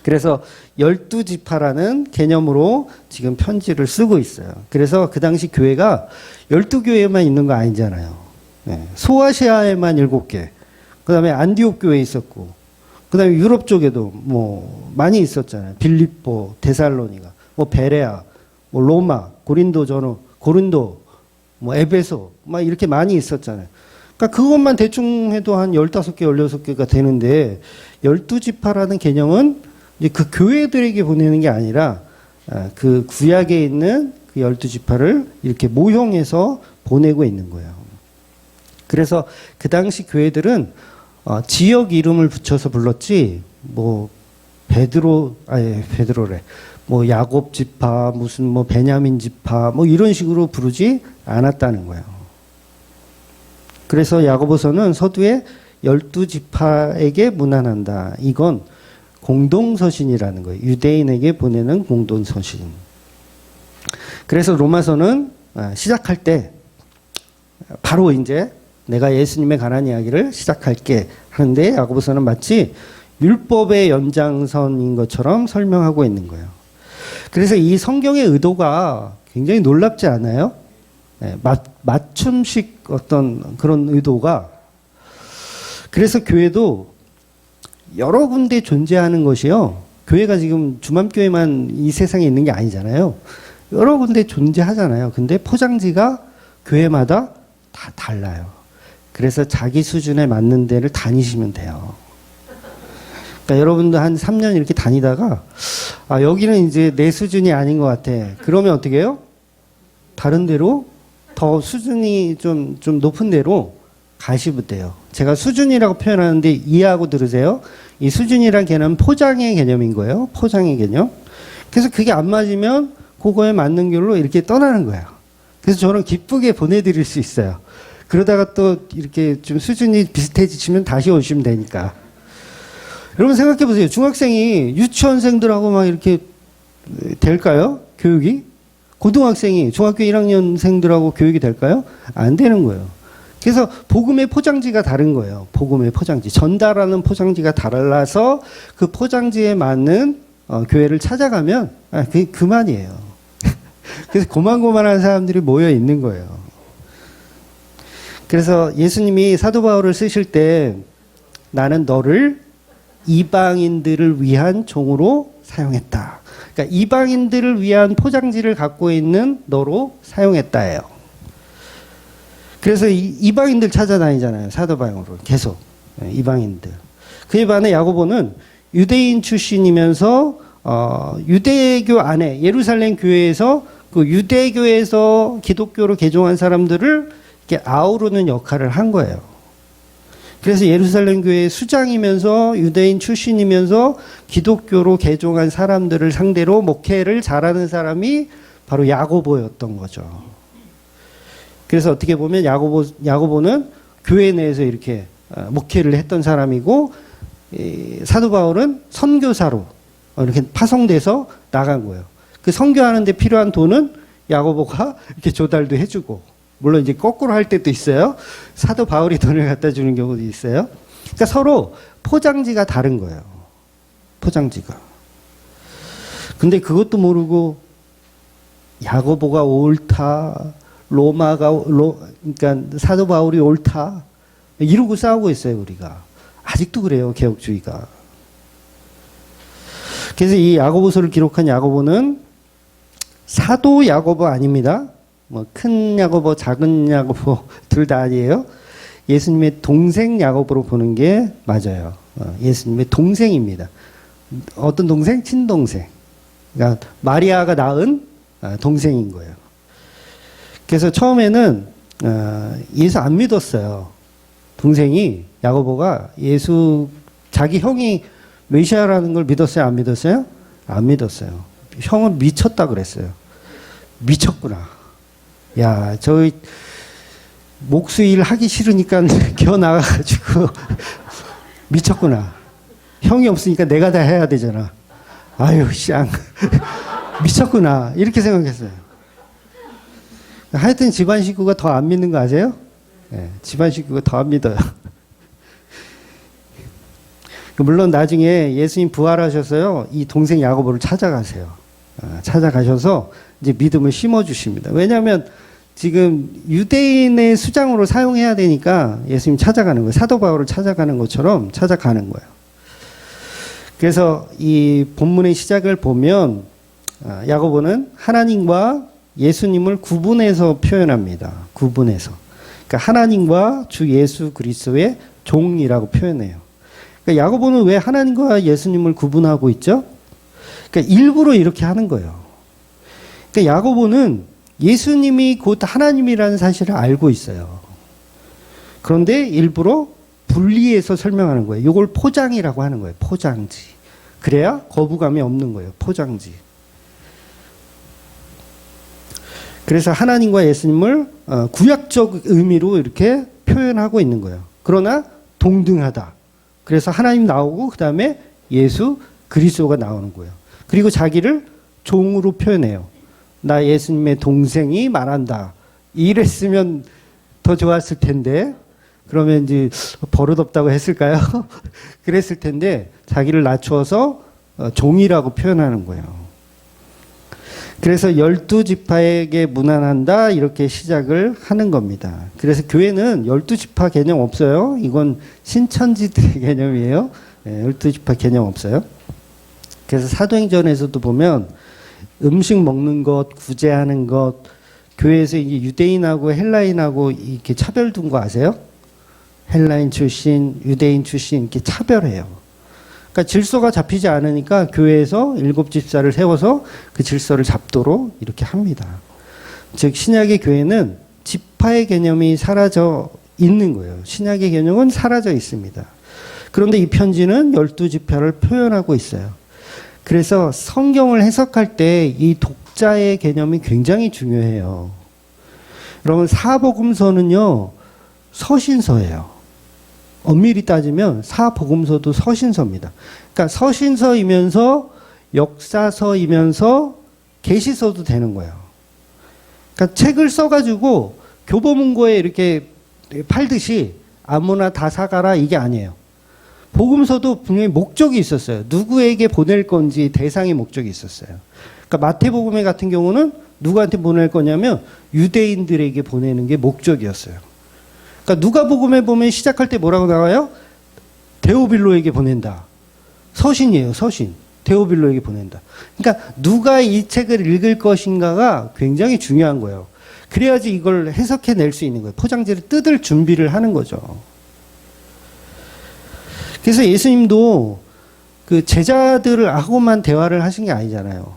그래서 12지파라는 개념으로 지금 편지를 쓰고 있어요. 그래서 그 당시 교회가 12교회만 있는 거 아니잖아요. 네. 소아시아에만 7개. 그 다음에 안디옥 교회 있었고, 그 다음에 유럽 쪽에도 뭐 많이 있었잖아요. 빌립보, 데살로니가, 뭐 베레아, 뭐 로마, 고린도 전후, 고린도, 뭐 에베소, 막 이렇게 많이 있었잖아요. 그러니까 그것만 대충 해도 한 15개, 16개가 되는데 12지파라는 개념은 이제 그 교회들에게 보내는 게 아니라 그 구약에 있는 그 12지파를 이렇게 모형해서 보내고 있는 거예요. 그래서 그 당시 교회들은 지역 이름을 붙여서 불렀지 뭐 베드로래. 뭐 야곱 지파, 무슨 뭐 베냐민 지파 뭐 이런 식으로 부르지 않았다는 거예요. 그래서 야고보서는 서두에 12지파에게 문안한다. 이건 공동서신이라는 거예요. 유대인에게 보내는 공동서신. 그래서 로마서는 시작할 때 바로 이제 내가 예수님에 관한 이야기를 시작할게 하는데 야고보서는 마치 율법의 연장선인 것처럼 설명하고 있는 거예요. 그래서 이 성경의 의도가 굉장히 놀랍지 않아요? 맞춤식 어떤 그런 의도가. 그래서 교회도 여러 군데 존재하는 것이요. 교회가 지금 주맘교회만 이 세상에 있는 게 아니잖아요. 여러 군데 존재하잖아요. 근데 포장지가 교회마다 다 달라요. 그래서 자기 수준에 맞는 데를 다니시면 돼요. 그러니까 여러분도 한 3년 이렇게 다니다가 여기는 이제 내 수준이 아닌 것 같아. 그러면 어떻게 해요? 다른 데로 더 수준이 좀 높은 데로 가시면 돼요. 제가 수준이라고 표현하는데 이해하고 들으세요. 이 수준이란 개념은 포장의 개념인 거예요. 포장의 개념. 그래서 그게 안 맞으면 그거에 맞는 길로 이렇게 떠나는 거예요. 그래서 저는 기쁘게 보내드릴 수 있어요. 그러다가 또 이렇게 좀 수준이 비슷해지시면 다시 오시면 되니까. 여러분 생각해 보세요. 중학생이 유치원생들하고 막 이렇게 될까요? 교육이? 고등학생이 중학교 1학년생들하고 교육이 될까요? 안 되는 거예요. 그래서 복음의 포장지가 다른 거예요. 복음의 포장지. 전달하는 포장지가 달라서 그 포장지에 맞는 교회를 찾아가면 그게 그만이에요. 그래서 고만고만한 사람들이 모여 있는 거예요. 그래서 예수님이 사도 바울을 쓰실 때 나는 너를 이방인들을 위한 종으로 사용했다. 그러니까 이방인들을 위한 포장지를 갖고 있는 너로 사용했다예요. 그래서 이방인들 찾아다니잖아요. 사도 바울은 계속 이방인들. 그에 반해 야고보는 유대인 출신이면서 유대교 안에 예루살렘 교회에서 그 유대교에서 기독교로 개종한 사람들을 이렇게 아우르는 역할을 한 거예요. 그래서 예루살렘 교회의 수장이면서 유대인 출신이면서 기독교로 개종한 사람들을 상대로 목회를 잘하는 사람이 바로 야고보였던 거죠. 그래서 어떻게 보면 야고보는 교회 내에서 이렇게 목회를 했던 사람이고 사도 바울은 선교사로 이렇게 파송돼서 나간 거예요. 그 선교하는 데 필요한 돈은 야고보가 이렇게 조달도 해주고 물론 이제 거꾸로 할 때도 있어요. 사도 바울이 돈을 갖다 주는 경우도 있어요. 그러니까 서로 포장지가 다른 거예요. 포장지가. 근데 그것도 모르고 야고보가 옳다. 그러니까 사도 바울이 옳다. 이러고 싸우고 있어요, 우리가. 아직도 그래요, 개혁주의가. 그래서 이 야고보서를 기록한 야고보는 사도 야고보 아닙니다. 뭐 큰 야고보, 작은 야고보 둘 다 아니에요. 예수님의 동생 야고보로 보는 게 맞아요. 예수님의 동생입니다. 어떤 동생? 친동생. 그러니까 마리아가 낳은 동생인 거예요. 그래서 처음에는 예수 안 믿었어요. 동생이 야고보가 예수 자기 형이 메시아라는 걸 믿었어요? 안 믿었어요? 안 믿었어요. 형은 미쳤다 그랬어요. 미쳤구나. 야, 저 목수일 하기 싫으니까 겨 나가가지고 미쳤구나. 형이 없으니까 내가 다 해야 되잖아. 아유, 쌍. 미쳤구나. 이렇게 생각했어요. 하여튼 집안 식구가 더 안 믿는 거 아세요? 네, 집안 식구가 더 안 믿어요. 물론 나중에 예수님 부활하셔서요, 이 동생 야고보를 찾아가세요. 찾아가셔서 이제 믿음을 심어주십니다. 왜냐하면 지금 유대인의 수장으로 사용해야 되니까 예수님 찾아가는 거예요. 사도 바울을 찾아가는 것처럼 찾아가는 거예요. 그래서 이 본문의 시작을 보면 야고보는 하나님과 예수님을 구분해서 표현합니다. 구분해서. 그러니까 하나님과 주 예수 그리스도의 종이라고 표현해요. 그러니까 야고보는 왜 하나님과 예수님을 구분하고 있죠? 그러니까 일부러 이렇게 하는 거예요. 그러니까 야고보는 예수님이 곧 하나님이라는 사실을 알고 있어요. 그런데 일부러 분리해서 설명하는 거예요. 이걸 포장이라고 하는 거예요. 포장지. 그래야 거부감이 없는 거예요. 포장지. 그래서 하나님과 예수님을 구약적 의미로 이렇게 표현하고 있는 거예요. 그러나 동등하다. 그래서 하나님 나오고 그 다음에 예수 그리스도가 나오는 거예요. 그리고 자기를 종으로 표현해요. 나 예수님의 동생이 말한다. 이랬으면 더 좋았을 텐데 그러면 이제 버릇없다고 했을까요? 그랬을 텐데 자기를 낮추어서 종이라고 표현하는 거예요. 그래서 12지파에게 문안한다 이렇게 시작을 하는 겁니다. 그래서 교회는 12지파 개념 없어요. 이건 신천지들의 개념이에요. 12지파 개념 없어요. 그래서 사도행전에서도 보면 음식 먹는 것, 구제하는 것, 교회에서 이게 유대인하고 헬라인하고 이렇게 차별 둔 거 아세요? 헬라인 출신, 유대인 출신 이렇게 차별해요. 그러니까 질서가 잡히지 않으니까 교회에서 7집사를 세워서 그 질서를 잡도록 이렇게 합니다. 즉 신약의 교회는 지파의 개념이 사라져 있는 거예요. 신약의 개념은 사라져 있습니다. 그런데 이 편지는 12지파를 표현하고 있어요. 그래서 성경을 해석할 때 이 독자의 개념이 굉장히 중요해요. 여러분 사복음서는요 서신서예요. 엄밀히 따지면 사복음서도 서신서입니다. 그러니까 서신서이면서 역사서이면서 계시서도 되는 거예요. 그러니까 책을 써가지고 교보문고에 이렇게 팔듯이 아무나 다 사가라 이게 아니에요. 복음서도 분명히 목적이 있었어요. 누구에게 보낼 건지 대상의 목적이 있었어요. 그러니까 마태복음 같은 경우는 누구한테 보낼 거냐면 유대인들에게 보내는 게 목적이었어요. 그러니까 누가복음에 보면 시작할 때 뭐라고 나와요? 데오빌로에게 보낸다. 서신이에요, 서신. 데오빌로에게 보낸다. 그러니까 누가 이 책을 읽을 것인가가 굉장히 중요한 거예요. 그래야지 이걸 해석해낼 수 있는 거예요. 포장지를 뜯을 준비를 하는 거죠. 그래서 예수님도 그 제자들하고만 대화를 하신 게 아니잖아요.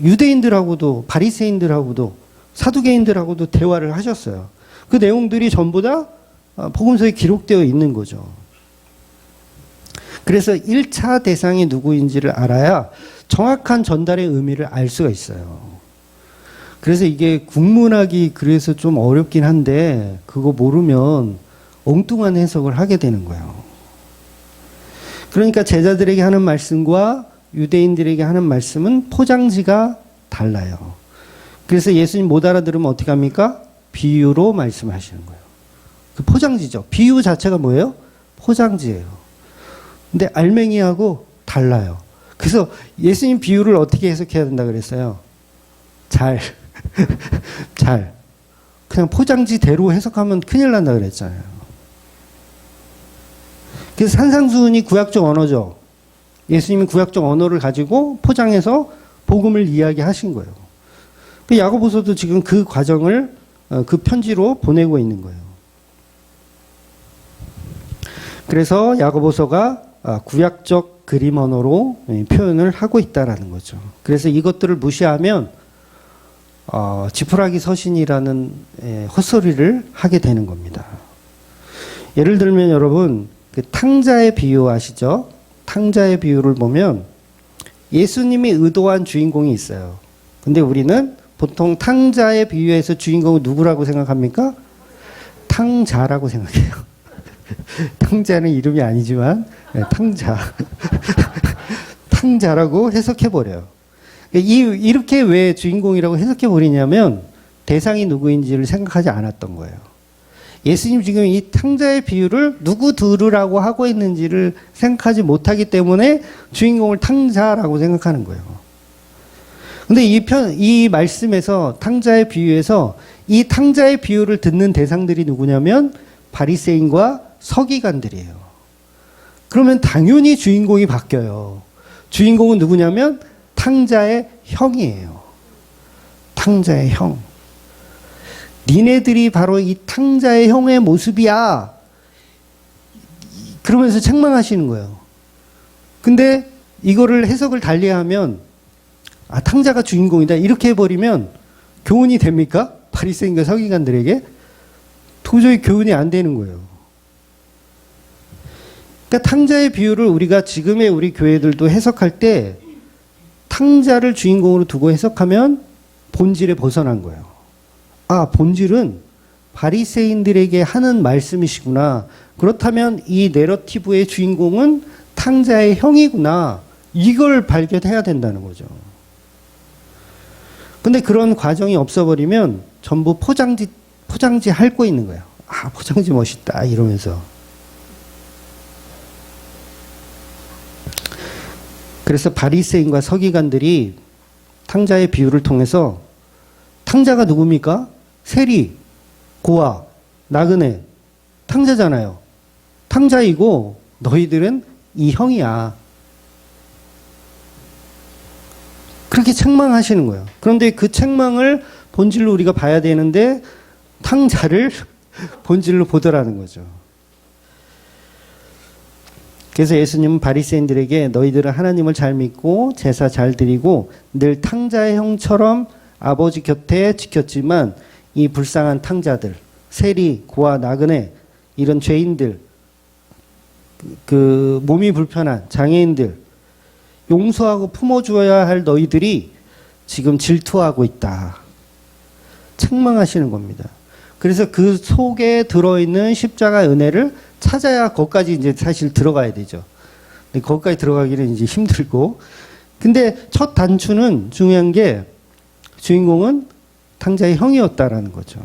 유대인들하고도 바리새인들하고도 사두개인들하고도 대화를 하셨어요. 그 내용들이 전부 다 복음서에 기록되어 있는 거죠. 그래서 1차 대상이 누구인지를 알아야 정확한 전달의 의미를 알 수가 있어요. 그래서 이게 국문학이 그래서 좀 어렵긴 한데 그거 모르면 엉뚱한 해석을 하게 되는 거예요. 그러니까 제자들에게 하는 말씀과 유대인들에게 하는 말씀은 포장지가 달라요. 그래서 예수님 못 알아들으면 어떻게 합니까? 비유로 말씀하시는 거예요. 그 포장지죠. 비유 자체가 뭐예요? 포장지예요. 근데 알맹이하고 달라요. 그래서 예수님 비유를 어떻게 해석해야 된다 그랬어요? 잘. 그냥 포장지대로 해석하면 큰일 난다 그랬잖아요. 그래서 산상수훈이 구약적 언어죠. 예수님이 구약적 언어를 가지고 포장해서 복음을 이야기하신 거예요. 그 야고보서도 지금 그 과정을 그 편지로 보내고 있는 거예요. 그래서 야고보서가 구약적 그림 언어로 표현을 하고 있다라는 거죠. 그래서 이것들을 무시하면 지푸라기 서신이라는 헛소리를 하게 되는 겁니다. 예를 들면 여러분 그 탕자의 비유 아시죠? 탕자의 비유를 보면 예수님이 의도한 주인공이 있어요. 근데 우리는 보통 탕자의 비유에서 주인공은 누구라고 생각합니까? 탕자라고 생각해요. 탕자는 이름이 아니지만 탕자. 탕자라고 해석해버려요. 이렇게 왜 주인공이라고 해석해버리냐면 대상이 누구인지를 생각하지 않았던 거예요. 예수님 지금 이 탕자의 비유를 누구 들으라고 하고 있는지를 생각하지 못하기 때문에 주인공을 탕자라고 생각하는 거예요. 근데 이 말씀에서 탕자의 비유에서 이 탕자의 비유를 듣는 대상들이 누구냐면 바리새인과 서기관들이에요. 그러면 당연히 주인공이 바뀌어요. 주인공은 누구냐면 탕자의 형이에요. 탕자의 형. 니네들이 바로 이 탕자의 형의 모습이야. 그러면서 책망하시는 거예요. 근데 이거를 해석을 달리하면 탕자가 주인공이다 이렇게 해버리면 교훈이 됩니까? 바리새인과 서기관들에게? 도저히 교훈이 안 되는 거예요. 그러니까 탕자의 비유를 우리가 지금의 우리 교회들도 해석할 때 탕자를 주인공으로 두고 해석하면 본질에 벗어난 거예요. 본질은 바리새인들에게 하는 말씀이시구나. 그렇다면 이 내러티브의 주인공은 탕자의 형이구나. 이걸 발견해야 된다는 거죠. 근데 그런 과정이 없어버리면 전부 포장지 핥고 있는 거예요. 포장지 멋있다 이러면서. 그래서 바리새인과 서기관들이 탕자의 비유를 통해서 탕자가 누굽니까? 세리, 고아, 나그네, 탕자잖아요. 탕자이고 너희들은 이 형이야. 그렇게 책망하시는 거예요. 그런데 그 책망을 본질로 우리가 봐야 되는데 탕자를 본질로 보더라는 거죠. 그래서 예수님은 바리새인들에게 너희들은 하나님을 잘 믿고 제사 잘 드리고 늘 탕자의 형처럼 아버지 곁에 지켰지만 이 불쌍한 탕자들, 세리, 고아, 나그네 이런 죄인들, 그 몸이 불편한 장애인들 용서하고 품어주어야 할 너희들이 지금 질투하고 있다. 책망하시는 겁니다. 그래서 그 속에 들어있는 십자가 은혜를 찾아야 거기까지 이제 사실 들어가야 되죠. 근데 거기까지 들어가기는 이제 힘들고. 근데 첫 단추는 중요한 게 주인공은 탕자의 형이었다라는 거죠.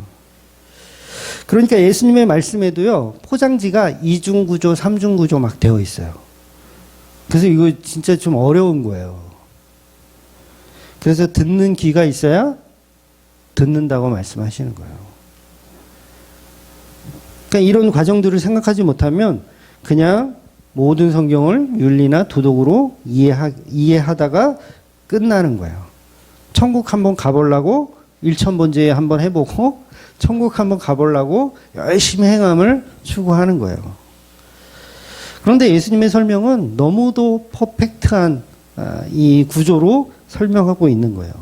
그러니까 예수님의 말씀에도요, 포장지가 2중 구조, 3중 구조 막 되어 있어요. 그래서 이거 진짜 좀 어려운 거예요. 그래서 듣는 귀가 있어야 듣는다고 말씀하시는 거예요. 그러니까 이런 과정들을 생각하지 못하면 그냥 모든 성경을 윤리나 도덕으로 이해하다가 끝나는 거예요. 천국 한번 가보려고 1000번째 한번 해보고 천국 한번 가보려고 열심히 행함을 추구하는 거예요. 그런데 예수님의 설명은 너무도 퍼펙트한 이 구조로 설명하고 있는 거예요.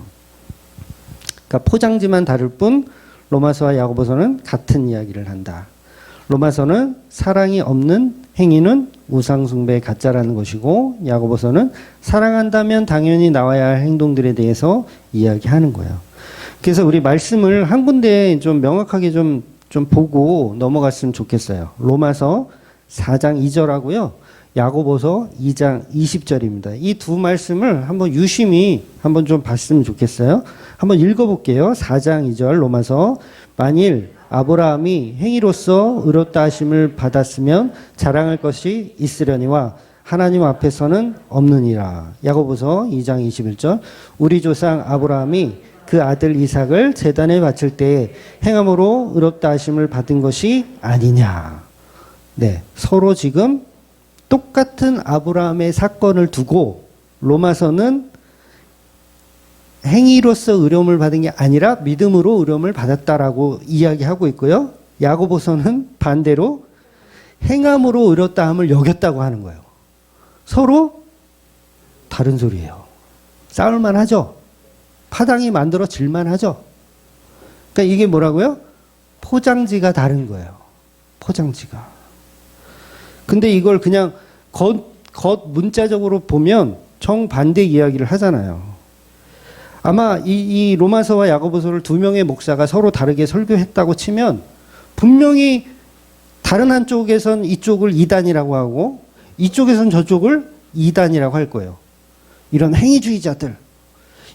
그러니까 포장지만 다를 뿐 로마서와 야고보서는 같은 이야기를 한다. 로마서는 사랑이 없는 행위는 우상숭배 가짜라는 것이고 야고보서는 사랑한다면 당연히 나와야 할 행동들에 대해서 이야기하는 거예요. 그래서 우리 말씀을 한 군데 좀 명확하게 좀 보고 넘어갔으면 좋겠어요. 로마서 4장 2절하고요. 야고보서 2장 20절입니다. 이 두 말씀을 한번 유심히 한번 좀 봤으면 좋겠어요. 한번 읽어볼게요. 4장 2절 로마서 만일 아브라함이 행위로서 의롭다 하심을 받았으면 자랑할 것이 있으려니와 하나님 앞에서는 없느니라. 야고보서 2장 21절 우리 조상 아브라함이 그 아들 이삭을 제단에 바칠 때에 행함으로 의롭다 하심을 받은 것이 아니냐. 네, 서로 지금 똑같은 아브라함의 사건을 두고 로마서는 행위로서 의로움을 받은 게 아니라 믿음으로 의로움을 받았다라고 이야기하고 있고요. 야고보서는 반대로 행함으로 의롭다함을 여겼다고 하는 거예요. 서로 다른 소리예요. 싸울만 하죠. 파당이 만들어질만 하죠. 그러니까 이게 뭐라고요? 포장지가 다른 거예요. 포장지가. 근데 이걸 그냥 겉 문자적으로 보면 정반대 이야기를 하잖아요. 아마 이 로마서와 야고보서를 두 명의 목사가 서로 다르게 설교했다고 치면 분명히 다른 한쪽에선 이쪽을 이단이라고 하고 이쪽에선 저쪽을 이단이라고 할 거예요. 이런 행위주의자들,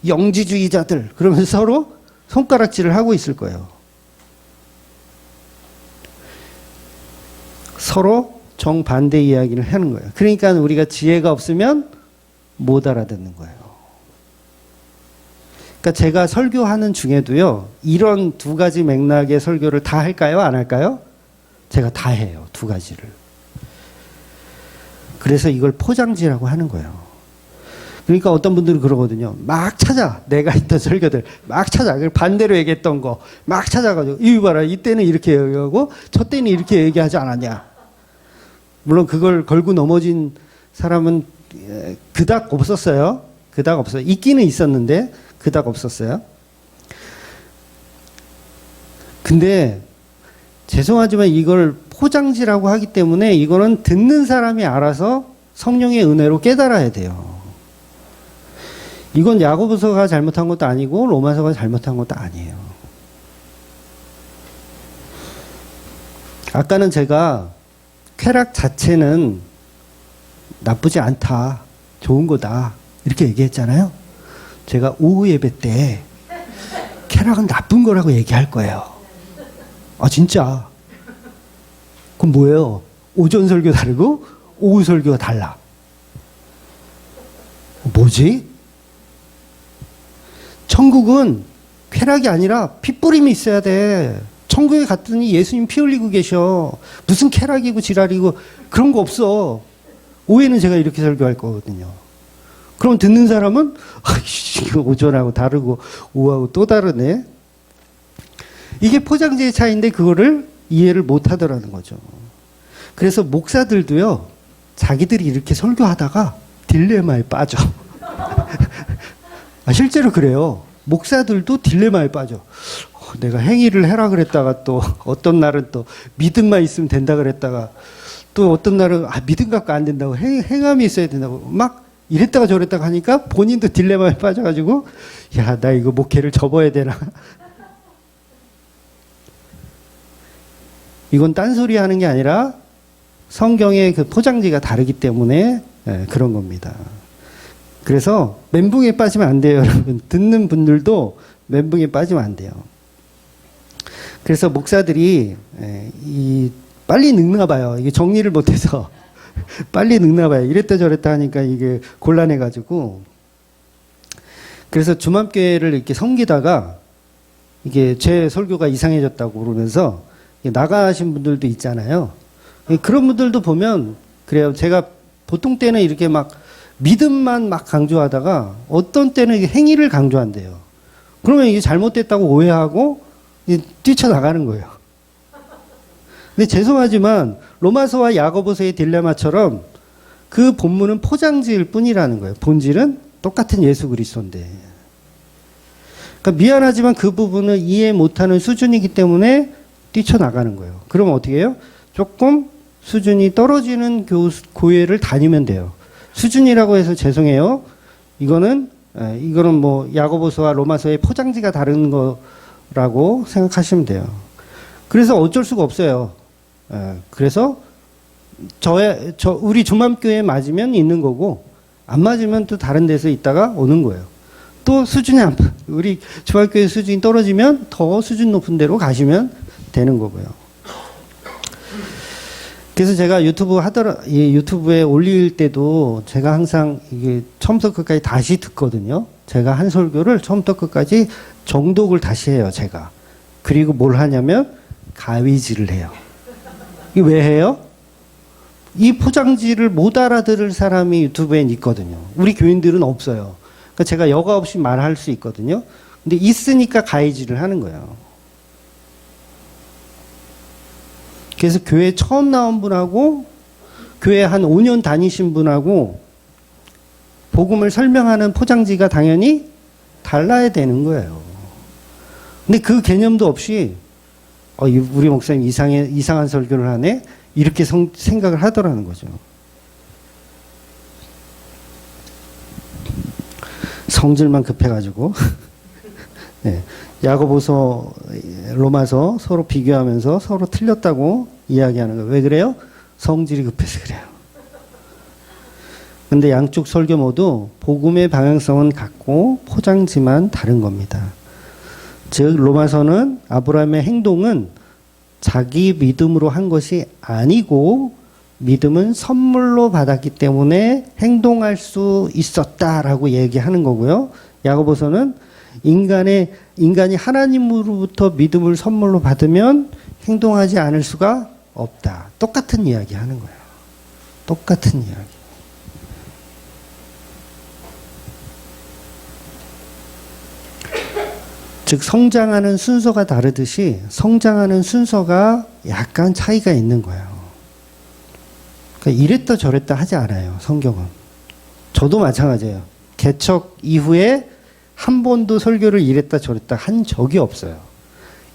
영지주의자들 그러면서 서로 손가락질을 하고 있을 거예요. 서로 정반대 이야기를 하는 거예요. 그러니까 우리가 지혜가 없으면 못 알아듣는 거예요. 그러니까 제가 설교하는 중에도요, 이런 두 가지 맥락의 설교를 다 할까요? 안 할까요? 제가 다 해요. 두 가지를. 그래서 이걸 포장지라고 하는 거예요. 그러니까 어떤 분들은 그러거든요. 막 찾아. 내가 했던 설교들. 막 찾아. 반대로 얘기했던 거. 막 찾아가지고. 이거 봐라. 이때는 이렇게 얘기하고 저 때는 이렇게 얘기하지 않았냐. 물론 그걸 걸고 넘어진 사람은 그닥 없었어요. 그닥 없어요. 있기는 있었는데 그닥 없었어요. 근데 죄송하지만 이걸 포장지라고 하기 때문에 이거는 듣는 사람이 알아서 성령의 은혜로 깨달아야 돼요. 이건 야고보서가 잘못한 것도 아니고 로마서가 잘못한 것도 아니에요. 아까는 제가 쾌락 자체는 나쁘지 않다, 좋은 거다 이렇게 얘기했잖아요. 제가 오후 예배 때 쾌락은 나쁜 거라고 얘기할 거예요. 아 진짜. 그럼 뭐예요? 오전 설교 다르고 오후 설교가 달라. 뭐지? 천국은 쾌락이 아니라 핏부림이 있어야 돼. 천국에 갔더니 예수님 피 흘리고 계셔. 무슨 쾌락이고 지랄이고 그런 거 없어. 오후에는 제가 이렇게 설교할 거거든요. 그럼 듣는 사람은 이거 오전하고 다르고 오후하고 또 다르네. 이게 포장지의 차이인데 그거를 이해를 못 하더라는 거죠. 그래서 목사들도요, 자기들이 이렇게 설교하다가 딜레마에 빠져. 실제로 그래요. 목사들도 딜레마에 빠져. 내가 행위를 해라 그랬다가 또 어떤 날은 또 믿음만 있으면 된다 그랬다가 또 어떤 날은 믿음 갖고 안 된다고 행함이 있어야 된다고 막 이랬다가 저랬다가 하니까 본인도 딜레마에 빠져가지고 야, 나 이거 목회를 접어야 되나. 이건 딴소리 하는 게 아니라 성경의 그 포장지가 다르기 때문에 그런 겁니다. 그래서 멘붕에 빠지면 안 돼요, 여러분. 듣는 분들도 멘붕에 빠지면 안 돼요. 그래서 목사들이 빨리 늙나 봐요. 이게 정리를 못해서 빨리 늙나 봐요. 이랬다 저랬다 하니까 이게 곤란해가지고. 그래서 주맘교회를 이렇게 섬기다가 이게 제 설교가 이상해졌다고 그러면서 나가신 분들도 있잖아요. 그런 분들도 보면 그래요. 제가 보통 때는 이렇게 막 믿음만 막 강조하다가 어떤 때는 행위를 강조한대요. 그러면 이게 잘못됐다고 오해하고 뛰쳐나가는 거예요. 근데 죄송하지만 로마서와 야고보서의 딜레마처럼 그 본문은 포장지일 뿐이라는 거예요. 본질은 똑같은 예수 그리스도인데. 그러니까 미안하지만 그 부분을 이해 못하는 수준이기 때문에 뛰쳐나가는 거예요. 그러면 어떻게 해요? 조금 수준이 떨어지는 교회를 다니면 돼요. 수준이라고 해서 죄송해요. 이거는 뭐 야고보서와 로마서의 포장지가 다른 거라고 생각하시면 돼요. 그래서 어쩔 수가 없어요. 그래서 우리 주맘교회에 맞으면 있는 거고 안 맞으면 또 다른 데서 있다가 오는 거예요. 또 수준이 우리 주맘교회 수준이 떨어지면 더 수준 높은 데로 가시면 되는 거고요. 그래서 제가 유튜브에 올릴 때도 제가 항상 이게 처음부터 끝까지 다시 듣거든요. 제가 한 설교를 처음부터 끝까지 정독을 다시 해요, 제가. 그리고 뭘 하냐면 가위질을 해요. 이게 왜 해요? 이 포장지를 못 알아들을 사람이 유튜브엔 있거든요. 우리 교인들은 없어요. 그러니까 제가 여과 없이 말할 수 있거든요. 근데 있으니까 가해질을 하는 거예요. 그래서 교회 처음 나온 분하고 교회 한 5년 다니신 분하고 복음을 설명하는 포장지가 당연히 달라야 되는 거예요. 근데 그 개념도 없이 우리 목사님 이상한 설교를 하네? 이렇게 생각을 하더라는 거죠. 성질만 급해가지고 네. 야고보서, 로마서 서로 비교하면서 서로 틀렸다고 이야기하는 거예요. 왜 그래요? 성질이 급해서 그래요. 근데 양쪽 설교 모두 복음의 방향성은 같고 포장지만 다른 겁니다. 즉 로마서는 아브라함의 행동은 자기 믿음으로 한 것이 아니고 믿음은 선물로 받았기 때문에 행동할 수 있었다라고 얘기하는 거고요. 야고보서는 인간이 하나님으로부터 믿음을 선물로 받으면 행동하지 않을 수가 없다. 똑같은 이야기 하는 거예요. 똑같은 이야기. 즉 성장하는 순서가 다르듯이 성장하는 순서가 약간 차이가 있는 거예요. 그러니까 이랬다 저랬다 하지 않아요. 성경은. 저도 마찬가지예요. 개척 이후에 한 번도 설교를 이랬다 저랬다 한 적이 없어요.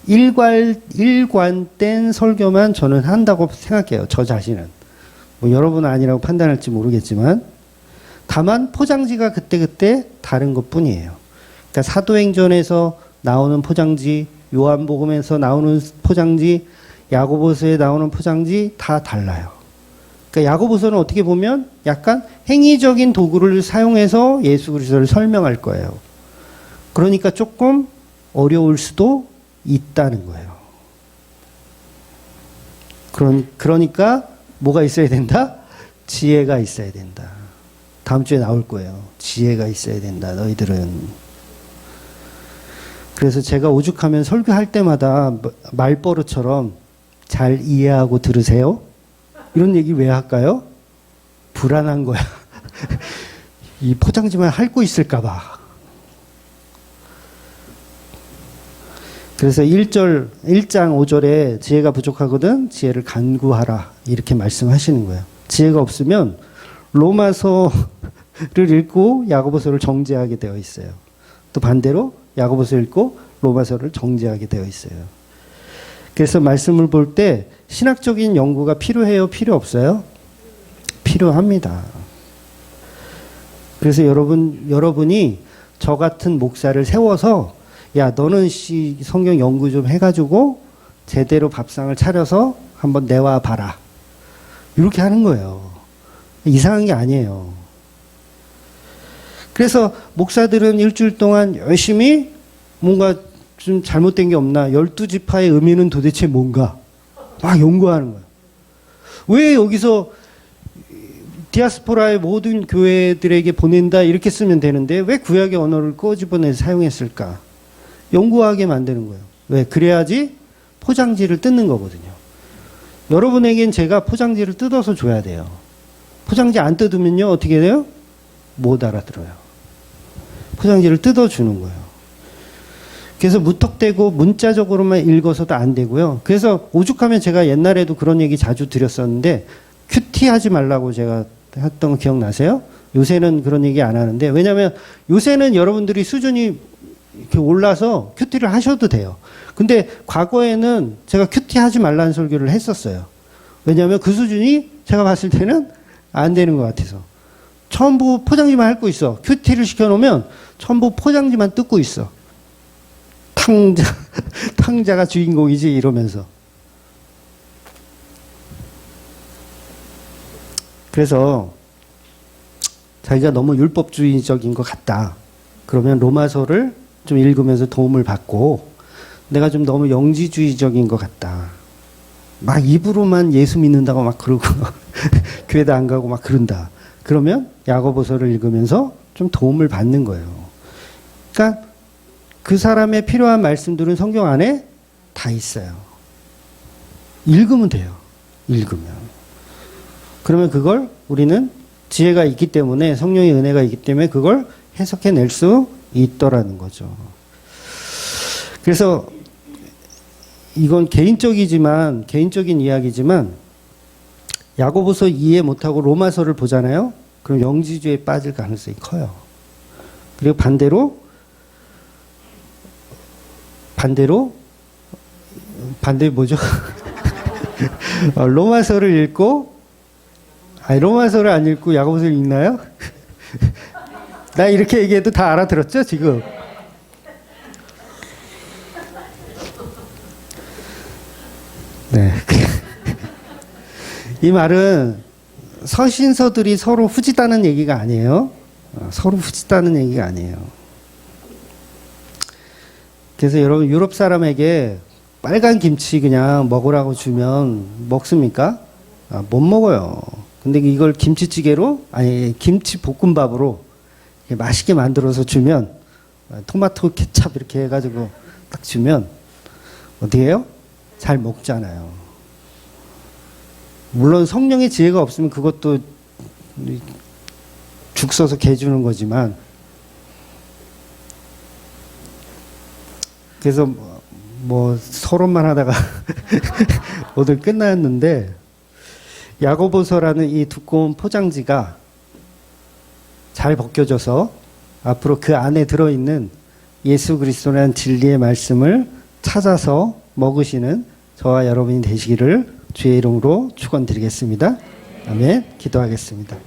일관된 설교만 저는 한다고 생각해요. 저 자신은. 뭐 여러분은 아니라고 판단할지 모르겠지만 다만 포장지가 그때그때 다른 것뿐이에요. 그러니까 사도행전에서 나오는 포장지, 요한복음에서 나오는 포장지, 야고보서에 나오는 포장지 다 달라요. 그러니까 야고보서는 어떻게 보면 약간 행위적인 도구를 사용해서 예수 그리스도를 설명할 거예요. 그러니까 조금 어려울 수도 있다는 거예요. 그러니까 뭐가 있어야 된다? 지혜가 있어야 된다. 다음 주에 나올 거예요. 지혜가 있어야 된다. 너희들은. 그래서 제가 오죽하면 설교할 때마다 말버릇처럼 잘 이해하고 들으세요. 이런 얘기 왜 할까요? 불안한 거야. 이 포장지만 핥고 있을까 봐. 그래서 1장 5절에 지혜가 부족하거든 지혜를 간구하라 이렇게 말씀하시는 거예요. 지혜가 없으면 로마서를 읽고 야고보서를 정죄하게 되어 있어요. 또 반대로 야고보서 읽고 로마서를 정죄하게 되어 있어요. 그래서 말씀을 볼 때 신학적인 연구가 필요해요? 필요 없어요? 필요합니다. 그래서 여러분이 저 같은 목사를 세워서 야 너는 성경 연구 좀 해가지고 제대로 밥상을 차려서 한번 내와 봐라. 이렇게 하는 거예요. 이상한 게 아니에요. 그래서 목사들은 일주일 동안 열심히 뭔가 좀 잘못된 게 없나 12지파의 의미는 도대체 뭔가 막 연구하는 거예요. 왜 여기서 디아스포라의 모든 교회들에게 보낸다 이렇게 쓰면 되는데 왜 구약의 언어를 꺼집어내서 사용했을까? 연구하게 만드는 거예요. 왜? 그래야지 포장지를 뜯는 거거든요. 여러분에겐 제가 포장지를 뜯어서 줘야 돼요. 포장지 안 뜯으면요 어떻게 돼요? 못 알아들어요. 포장지를 뜯어주는 거예요. 그래서 무턱대고 문자적으로만 읽어서도 안 되고요. 그래서 오죽하면 제가 옛날에도 그런 얘기 자주 드렸었는데 큐티 하지 말라고 제가 했던 거 기억나세요? 요새는 그런 얘기 안 하는데 왜냐하면 요새는 여러분들이 수준이 이렇게 올라서 큐티를 하셔도 돼요. 근데 과거에는 제가 큐티 하지 말라는 설교를 했었어요. 왜냐하면 그 수준이 제가 봤을 때는 안 되는 것 같아서. 전부 포장지만 핥고 있어. 큐티를 시켜놓으면 전부 포장지만 뜯고 있어. 탕자가 주인공이지 이러면서. 그래서 자기가 너무 율법주의적인 것 같다. 그러면 로마서를 좀 읽으면서 도움을 받고 내가 좀 너무 영지주의적인 것 같다. 막 입으로만 예수 믿는다고 막 그러고 교회도 안 가고 막 그런다. 그러면 야고보서를 읽으면서 좀 도움을 받는 거예요. 그러니까 그 사람의 필요한 말씀들은 성경 안에 다 있어요. 읽으면 돼요. 읽으면. 그러면 그걸 우리는 지혜가 있기 때문에, 성령의 은혜가 있기 때문에 그걸 해석해낼 수 있더라는 거죠. 그래서 이건 개인적인 이야기지만, 야고보서 이해 못하고 로마서를 보잖아요. 그럼 영지주의에 빠질 가능성이 커요. 그리고 반대로 뭐죠? 로마서를 읽고, 로마서를 안 읽고 야고보서를 읽나요? 나 이렇게 얘기해도 다 알아들었죠, 지금? 네. 이 말은 서신서들이 서로 후지다는 얘기가 아니에요. 서로 후지다는 얘기가 아니에요. 그래서 여러분, 유럽 사람에게 빨간 김치 그냥 먹으라고 주면 먹습니까? 못 먹어요. 근데 이걸 김치찌개로, 김치 볶음밥으로 맛있게 만들어서 주면, 토마토 케찹 이렇게 해가지고 딱 주면 어떻게 해요? 잘 먹잖아요. 물론 성령의 지혜가 없으면 그것도 죽 써서 개 주는 거지만, 그래서 뭐 서론만 하다가 오늘 끝났는데, 야고보서라는 이 두꺼운 포장지가 잘 벗겨져서 앞으로 그 안에 들어있는 예수 그리스도라는 진리의 말씀을 찾아서 먹으시는 저와 여러분이 되시기를 주의 이름으로 축원드리겠습니다. 아멘. 기도하겠습니다.